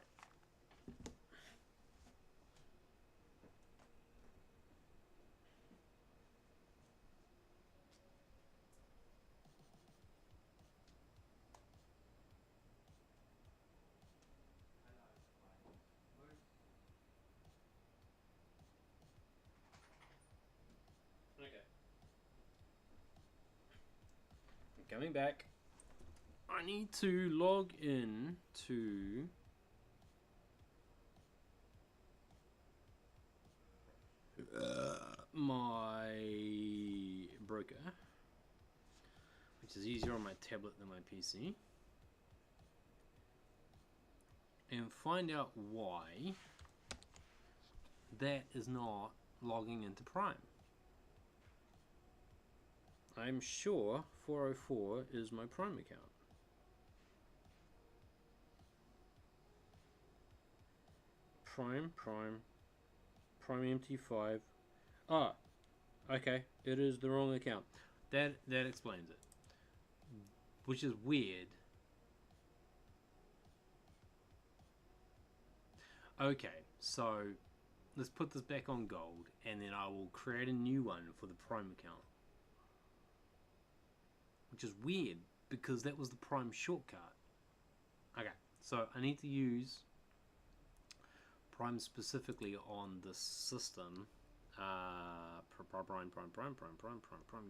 Okay. I'm coming back. I need to log in to my broker, which is easier on my tablet than my PC, and find out why that is not logging into Prime. I'm sure 404 is my Prime account. Prime MT5. Ah, okay, it is the wrong account. That explains it. Which is weird. Okay, so let's put this back on gold, and then I will create a new one for the Prime account. Which is weird, because that was the Prime shortcut. Okay, so I need to use Prime specifically on this system. Prime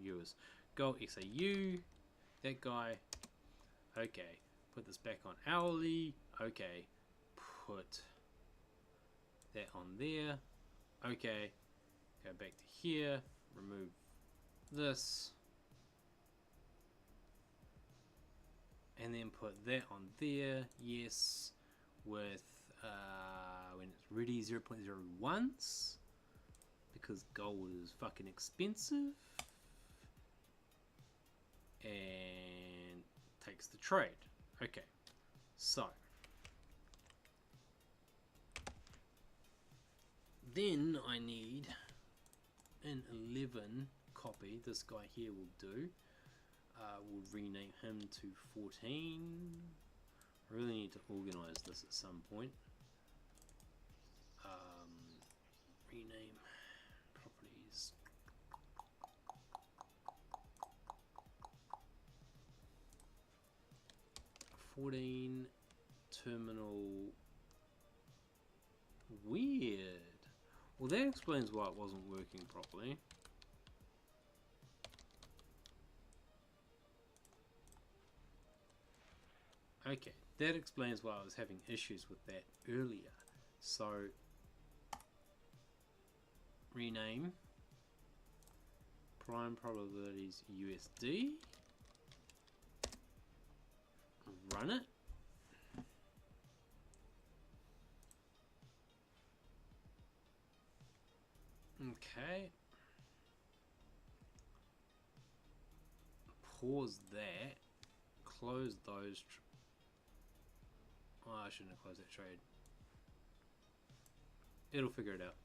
US. Go XAU. That guy. Okay, put this back on hourly. Okay, put that on there. Okay, go back to here. Remove this. And then put that on there. Yes, with when it's ready 0.01s, because gold is fucking expensive, and takes the trade. Okay, so then I need an 11 copy. This guy here will do. We'll rename him to 14. I really need to organize this at some point. Rename properties. $14 terminal. Weird. Well, that explains why it wasn't working properly. Okay, that explains why I was having issues with that earlier. So, rename prime probabilities USD, run it. Okay, pause that, close those. Oh, I shouldn't have closed that trade. It'll figure it out.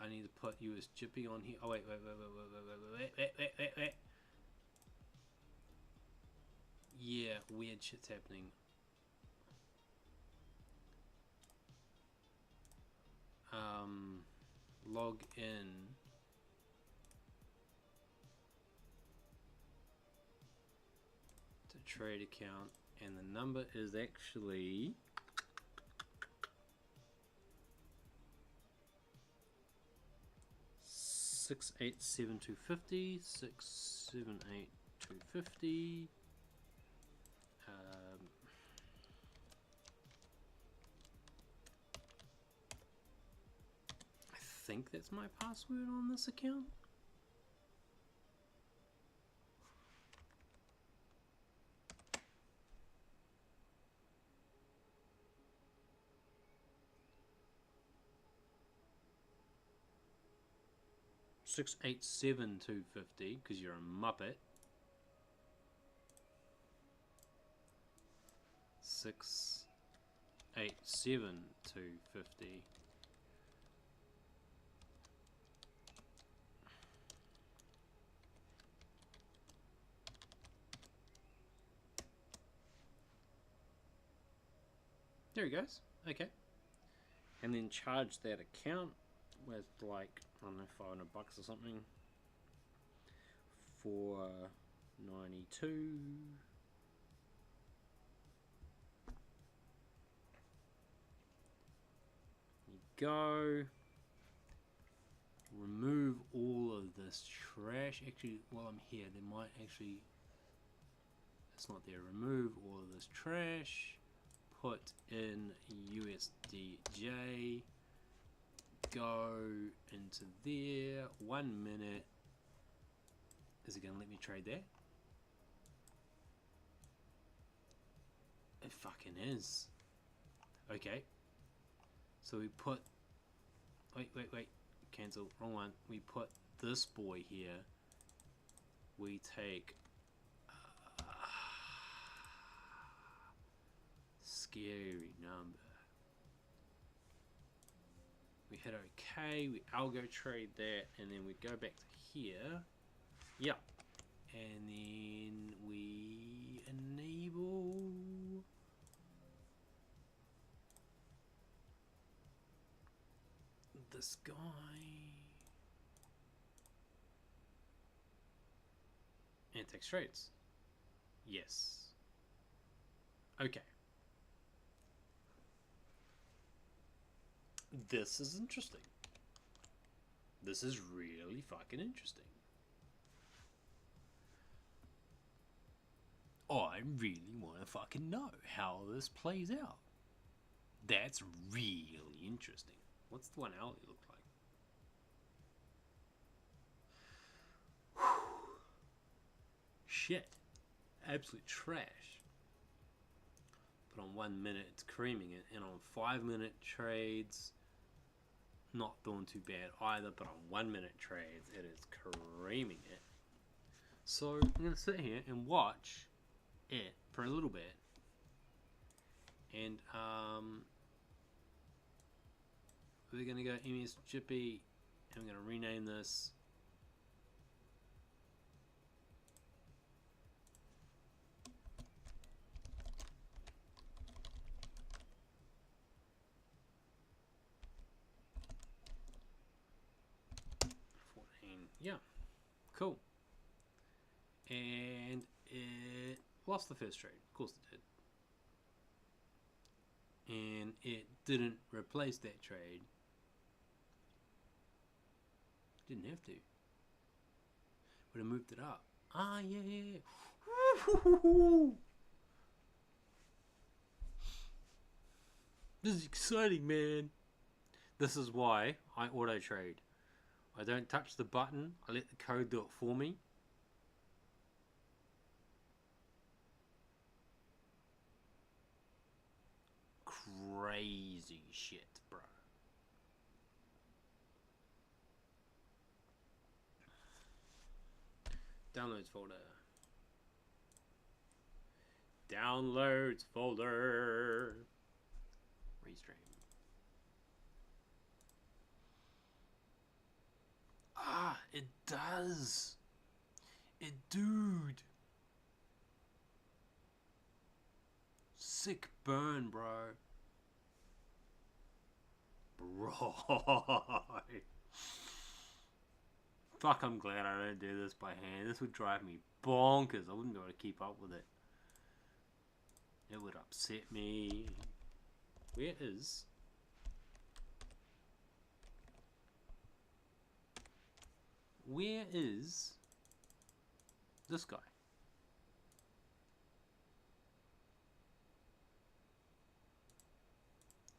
I need to put US Jippy on here. Oh wait. Yeah, weird shit's happening. Log in. To trade account, and the number is actually 687,250. 678,250. I think that's my password on this account. $687,250, because you're a muppet. 687,250. There he goes. Okay. And then charge that account with like, I don't know, $500 or something. For 92. You go. Remove all of this trash. Actually, while I'm here, there might actually, it's not there. Remove all of this trash. Put in USDJ. Go into there. 1 minute. Is it going to let me trade that? It fucking is. Okay. So we put, wait, cancel, wrong one. We put this boy here. We take scary number. We hit OK, we algo trade that, and then we go back to here. Yep. And then we enable this guy. And it takes trades. Yes. Okay. This is interesting. This is really fucking interesting. I really want to fucking know how this plays out. That's really interesting. What's the one alley look like? Shit. Absolute trash. But on 1 minute it's creaming it, and on 5 minute trades, not doing too bad either, but on 1 minute trades it is creaming it. So I'm going to sit here and watch it for a little bit, and we're going to go MES Jippy, and I'm going to rename this yeah, cool. And it lost the first trade, of course it did. And it didn't replace that trade. Didn't have to. But it moved it up. Ah, yeah. This is exciting, man. This is why I auto trade. I don't touch the button. I let the code do it for me. Crazy shit, bro. Downloads folder. Downloads folder. Restream. Ah, it does. It, dude. Sick burn, bro. Bro. Fuck, I'm glad I don't do this by hand. This would drive me bonkers. I wouldn't be able to keep up with it. It would upset me. Where is... Where is this guy?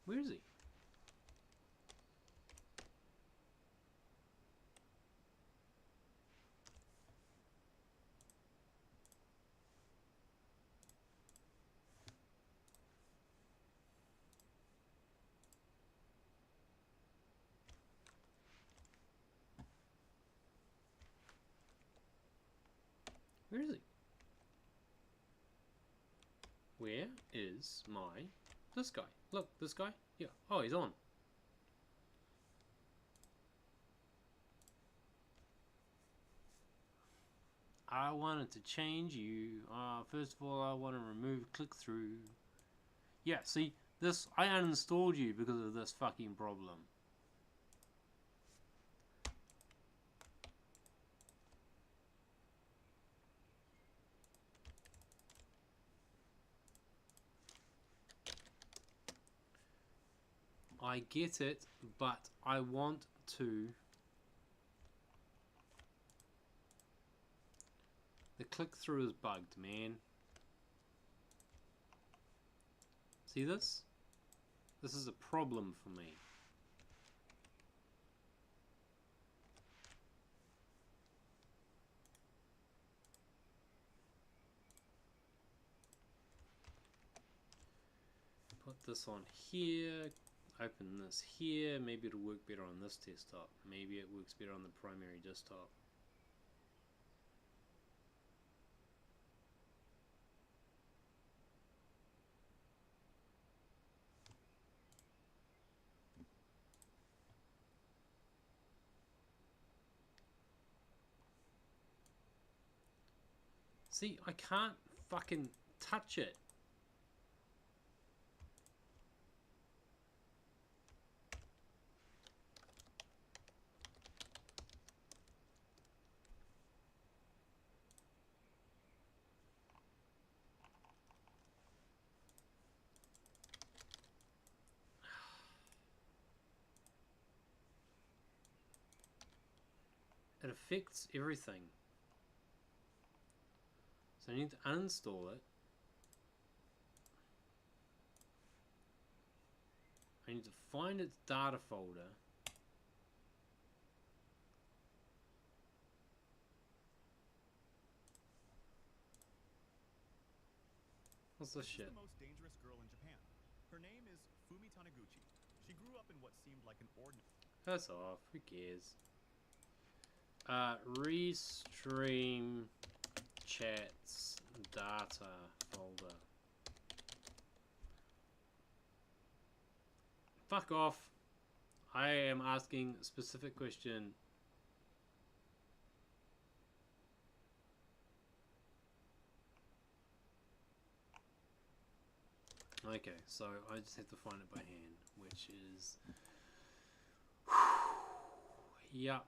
Where is he? Where is he? Where is my... This guy. Look, this guy. Yeah. Oh, he's on. I wanted to change you. First of all, I want to remove click-through. Yeah, see, This, I uninstalled you because of this fucking problem. I get it, but I want to... The click-through is bugged, man. See this? This is a problem for me. Put this on here, open this here, maybe it'll work better on this desktop. Maybe it works better on the primary desktop. See, I can't fucking touch it. It affects everything. So I need to uninstall it. I need to find its data folder. What's this shit? She's the most dangerous girl in Japan. Her name is Fumi Taniguchi. She grew up in what seemed like an ordinary... That's off. Who cares? Restream chats data folder. Fuck off. I am asking a specific question. Okay, so I just have to find it by hand, which is... Yup.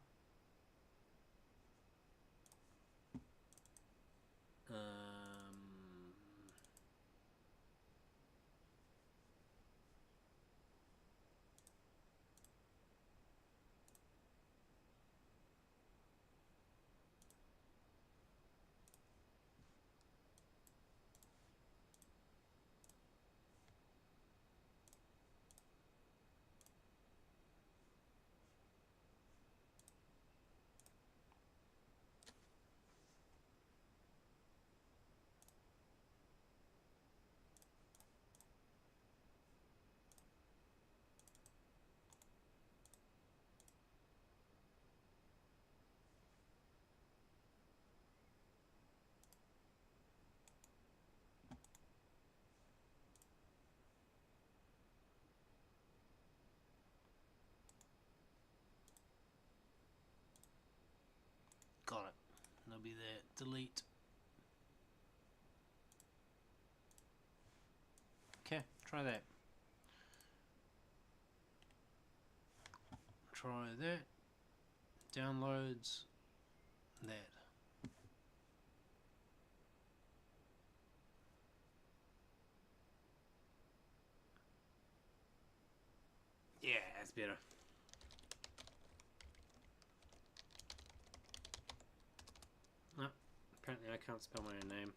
Got it. It'll be there. Delete. Okay, try that. Try that. Downloads. That. Yeah, that's better. No, apparently I can't spell my own name.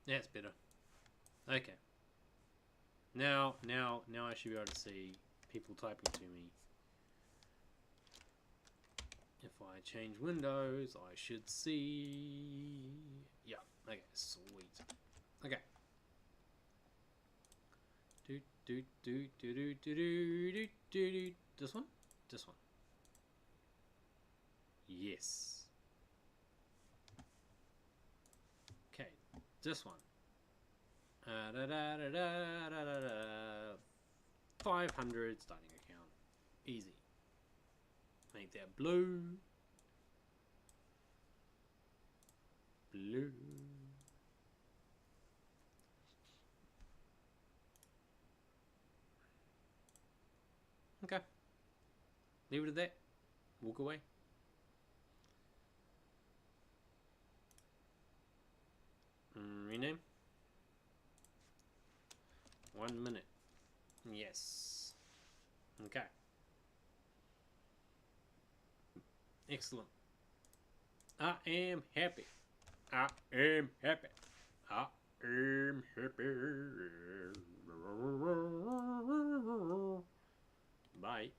Yeah, it's better. Okay. Now I should be able to see people typing to me. If I change windows, I should see... Yeah, okay, sweet. Okay. This one? This one. Yes. This one. Da, da, da, da, da, da, da. 500 starting account. Easy. Make that blue. Blue. Okay. Leave it at that. Walk away. Rename. 1 minute. Yes. Okay. Excellent. I am happy. I am happy. I am happy. Bye.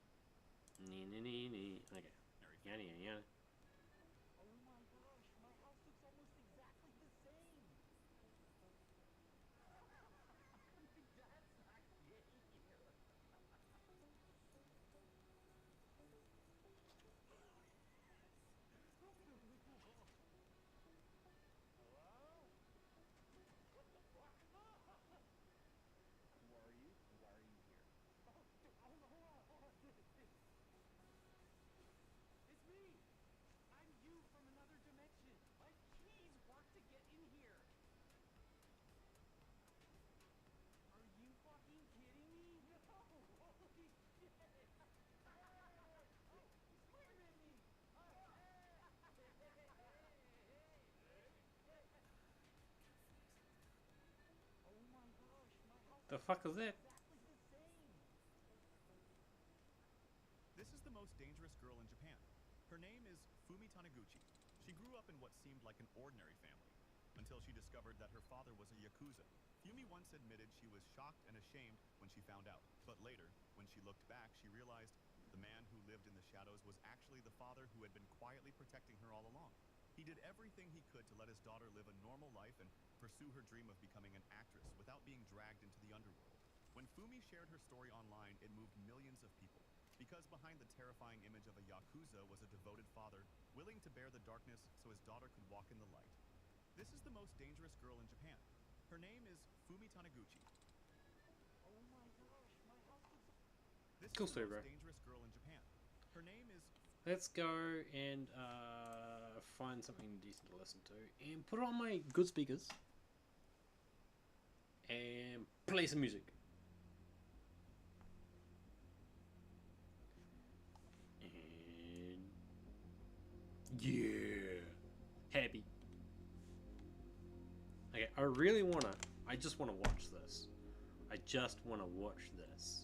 Okay. Yana, yana. Oh my gosh, my house looks almost exactly the same. That's not gay. Hello? What the fuck? Who are you? And why are you here? Oh, hold on. It's me. I'm you from another dimension. My keys work to get in here. Are you fucking kidding me? No, holy shit. Oh, he's Spider-Man me. Oh my gosh, my house The looks fuck is almost that? exactly the same. This is the most dangerous girl in Japan. Her name is Fumi Taniguchi. She grew up in what seemed like an ordinary family, until she discovered that her father was a yakuza. Fumi once admitted she was shocked and ashamed when she found out, but later, when she looked back, she realized the man who lived in the shadows was actually the father who had been quietly protecting her all along. He did everything he could to let his daughter live a normal life and pursue her dream of becoming an actress without being dragged into the underworld. When Fumi shared her story online, it moved millions of people. Because behind the terrifying image of a yakuza was a devoted father, willing to bear the darkness so his daughter could walk in the light. This is the most dangerous girl in Japan. Her name is Fumi Taniguchi. Oh my gosh, my house looks... This Cool is the story, bro. most dangerous girl in Japan. Her name is... Let's go and find something decent to listen to and put it on my good speakers and play some music. And yeah, happy. Okay, I just wanna watch this. I just wanna watch this.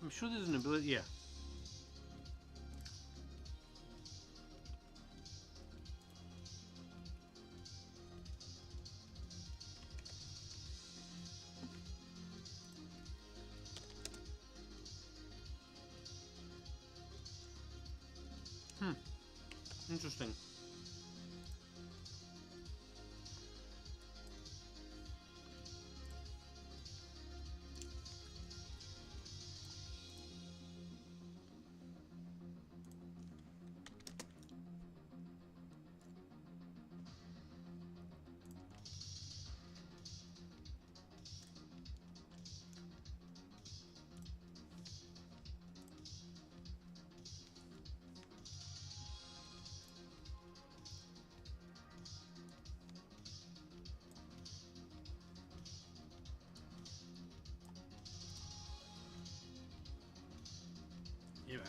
I'm sure there's an ability. Yeah. Interesting. Yeah, man.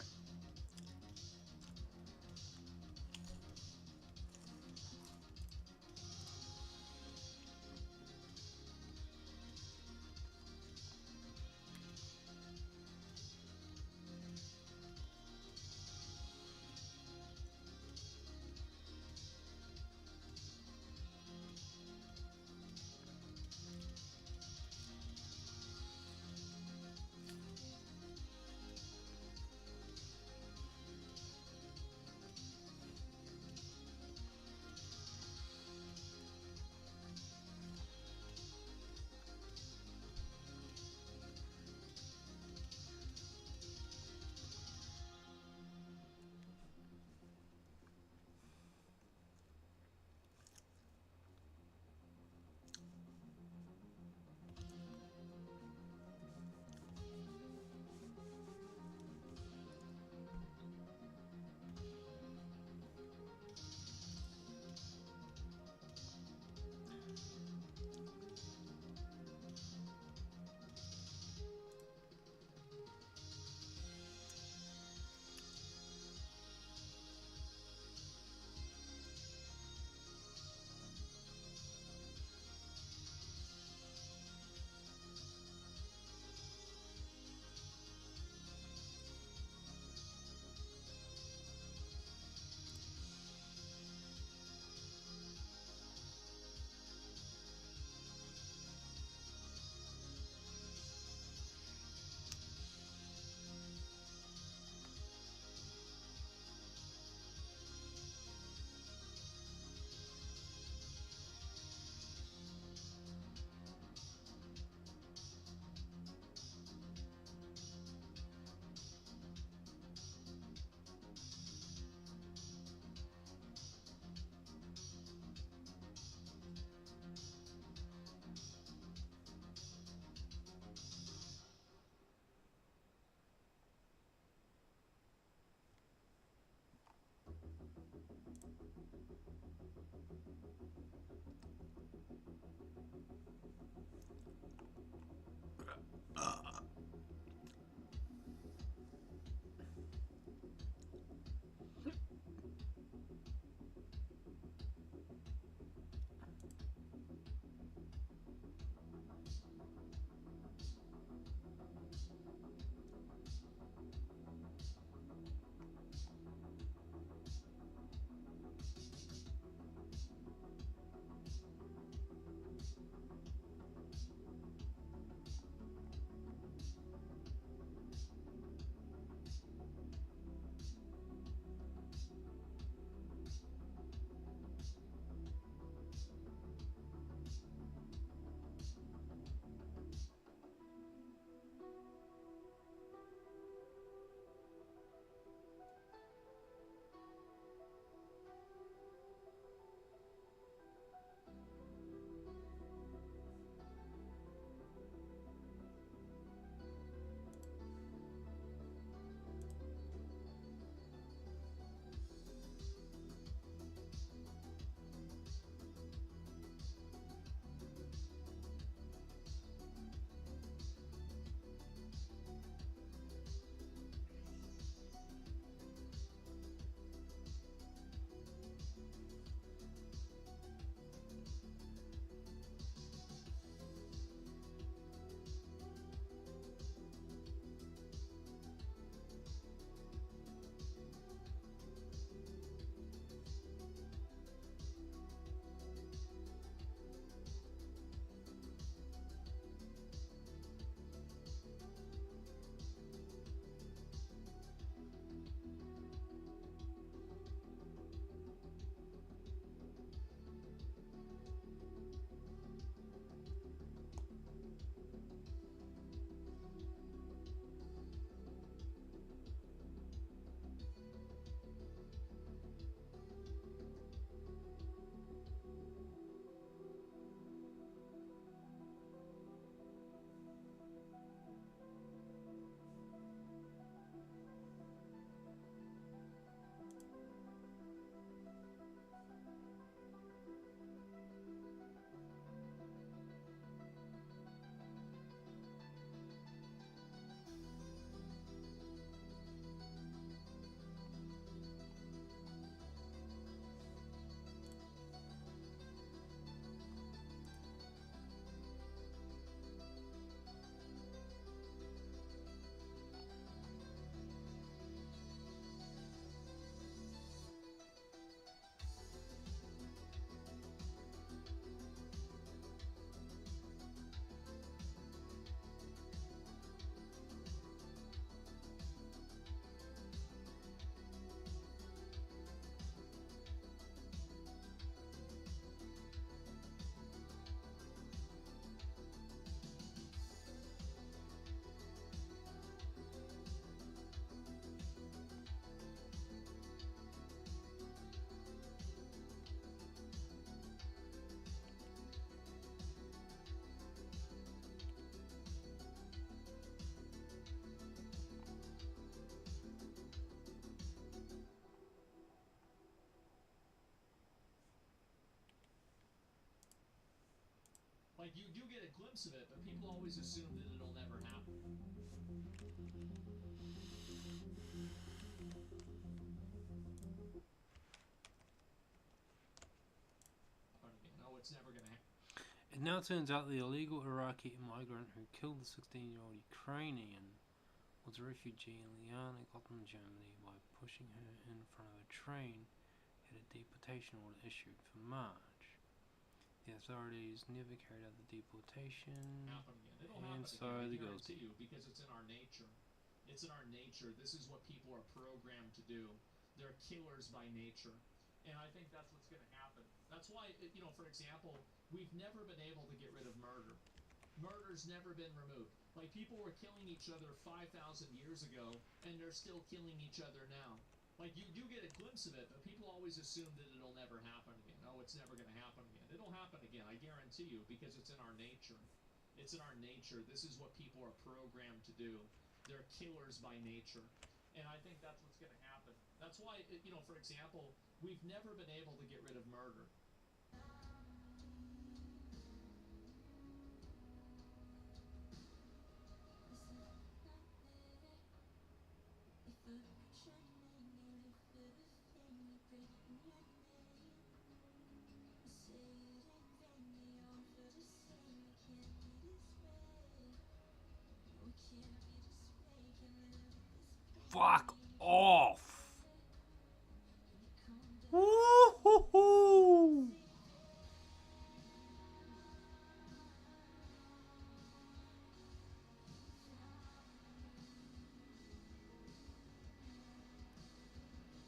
Like, you do get a glimpse of it, but people always assume that it'll never happen. No, it's never gonna happen. It now turns out the illegal Iraqi immigrant who killed the 16-year-old Ukrainian was a refugee in Liana, Gotland, Germany, by pushing her in front of a train had a deportation order issued for March. The authorities never carried out the deportation, It'll and happen so again, the I girl's guarantee you, because it's in our nature. It's in our nature. This is what people are programmed to do. They're killers by nature. And I think that's what's going to happen. That's why, for example, we've never been able to get rid of murder. Murder's never been removed. Like, people were killing each other 5,000 years ago, and they're still killing each other now. Like, you do get a glimpse of it, but people always assume that it'll never happen again. Oh, it's never going to happen again. It'll happen again, I guarantee you, because it's in our nature. It's in our nature. This is what people are programmed to do. They're killers by nature. And I think that's what's going to happen. That's why, for example, we've never been able to get rid of murder. Fuck off! Woo-hoo-hoo!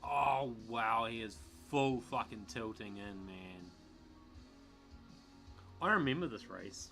Oh wow, he is full fucking tilting in, man. I remember this race.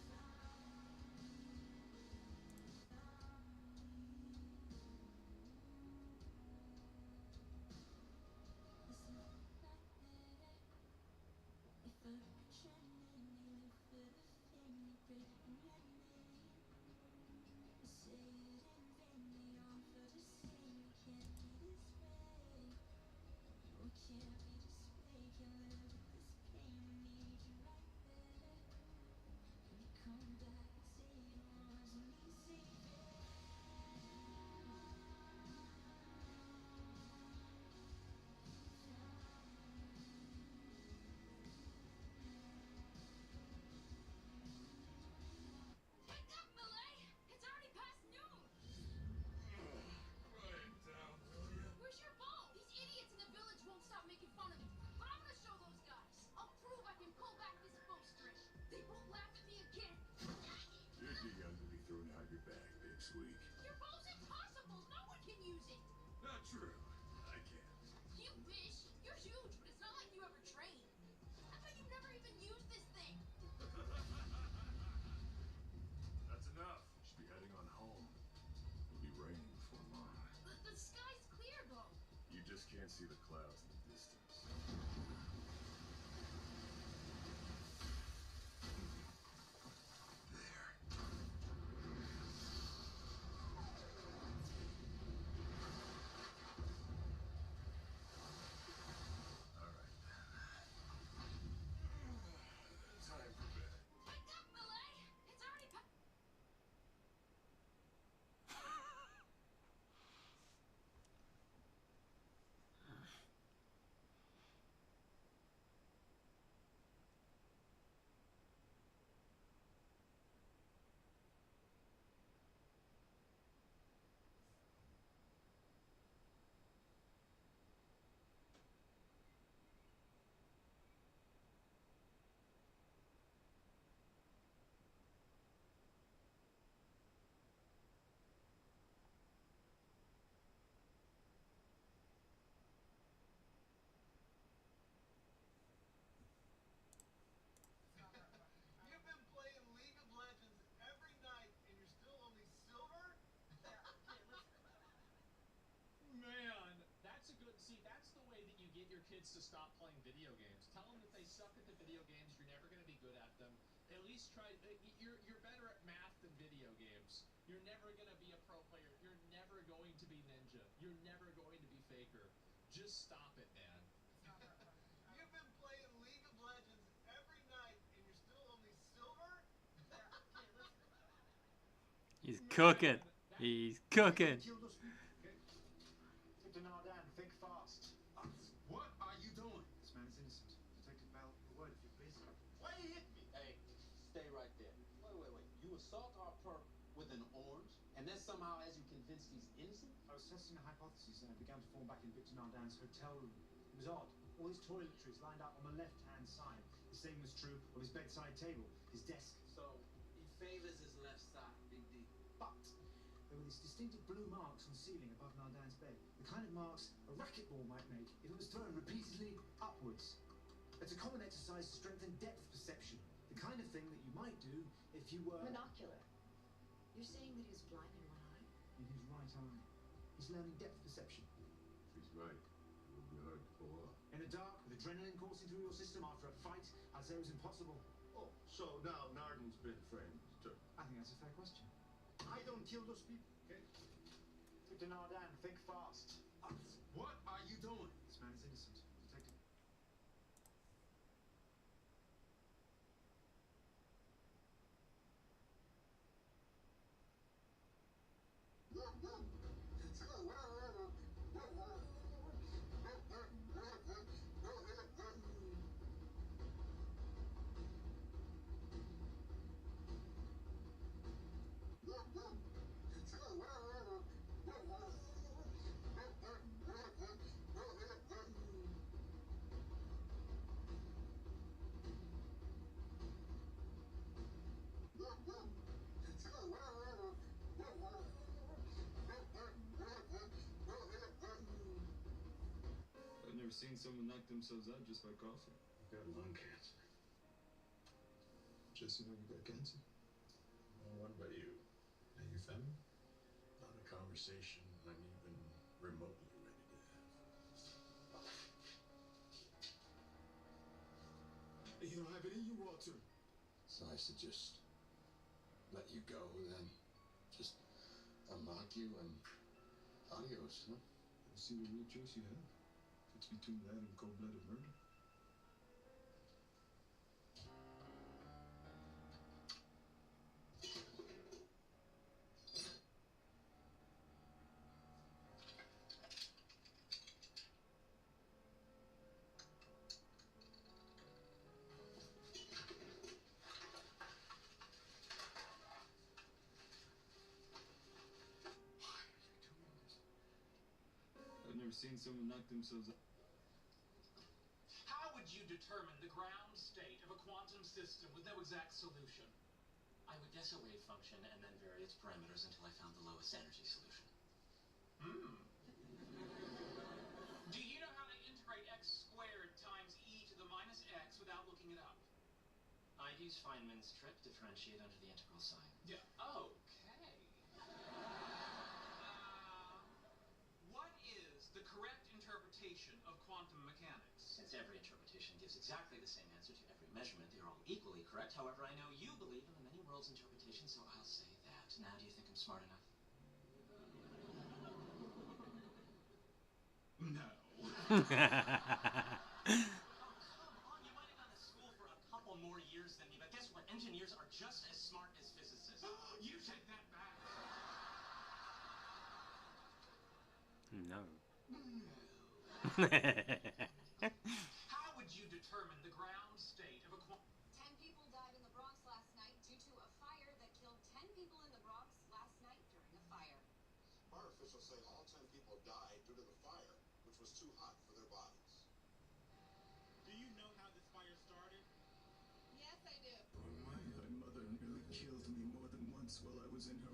That's the way that you get your kids to stop playing video games. Tell them that they suck at the video games. You're never going to be good at them. At least try. You're better at math than video games. You're never going to be a pro player. You're never going to be ninja. You're never going to be faker. Just stop it, man. You've been playing League of Legends every night and you're still only silver? He's cooking. He's cooking. Kill those people, okay? Victor Nardin, think fast. What are you doing? This man is innocent. Detective Bell, a word if you please. Why you hit me? Hey, stay right there. Wait. You assault our perp with an orange, and then somehow as you convinced he's innocent? I was testing a hypothesis and it began to form back in Victor Nardin's hotel room. It was odd. All his toiletries lined up on the left-hand side. The same was true of his bedside table, his desk. So, he favors his left side, big D. But there were these distinctive blue marks on the ceiling above Nardin's bed. The kind of marks a racquetball might make if it was thrown repeatedly upwards. It's a common exercise to strengthen depth perception. The kind of thing that you might do if you were... Monocular. You're saying that he was blind in one eye? in his right eye. He's learning depth perception. If he's right, it will be hard to pull off. In the dark, with adrenaline coursing through your system after a fight, I'd say it was impossible. Oh, so now Nardin's been framed, too. I think that's a fair question. I don't kill those people, okay? Victor Nardin, think fast. What are you doing? This man is innocent. Detective. I've never seen someone knock themselves out just by coughing. You got lung cancer. Jesse, know you got cancer? Well, what about you? Are you family? Not a conversation I'm even remotely ready to have. You don't have it in you, Walter. So I should just let you go then? Just unlock you and adios, huh? Let's see the real choice you have. It's between that and cold-blooded murder. I've never seen someone knock themselves out. How would you determine the ground state of a quantum system with no exact solution? I would guess a wave function and then vary its parameters until I found the lowest energy solution. Do you know how to integrate x squared times e to the minus x without looking it up? I'd use Feynman's trick, differentiate under the integral sign. Yeah. Okay. What is the correct interpretation of quantum mechanics? Since every interpretation gives exactly the same answer to every measurement, they're all equally correct. However, I know you believe in the many worlds interpretation, so I'll say that. Now, do you think I'm smart enough? No. Oh, come on. You might have gone to school for a couple more years than me, but guess what? Engineers are just as smart as physicists. You take that back. No. How would you determine the ground state of a quantum... 10 people died in the Bronx last night due to a fire that killed 10 people in the Bronx last night during a fire. Fire officials say all 10 people died due to the fire, which was too hot for their bodies. Do you know how this fire started? Yes, I do. My mother nearly killed me more than once while I was in her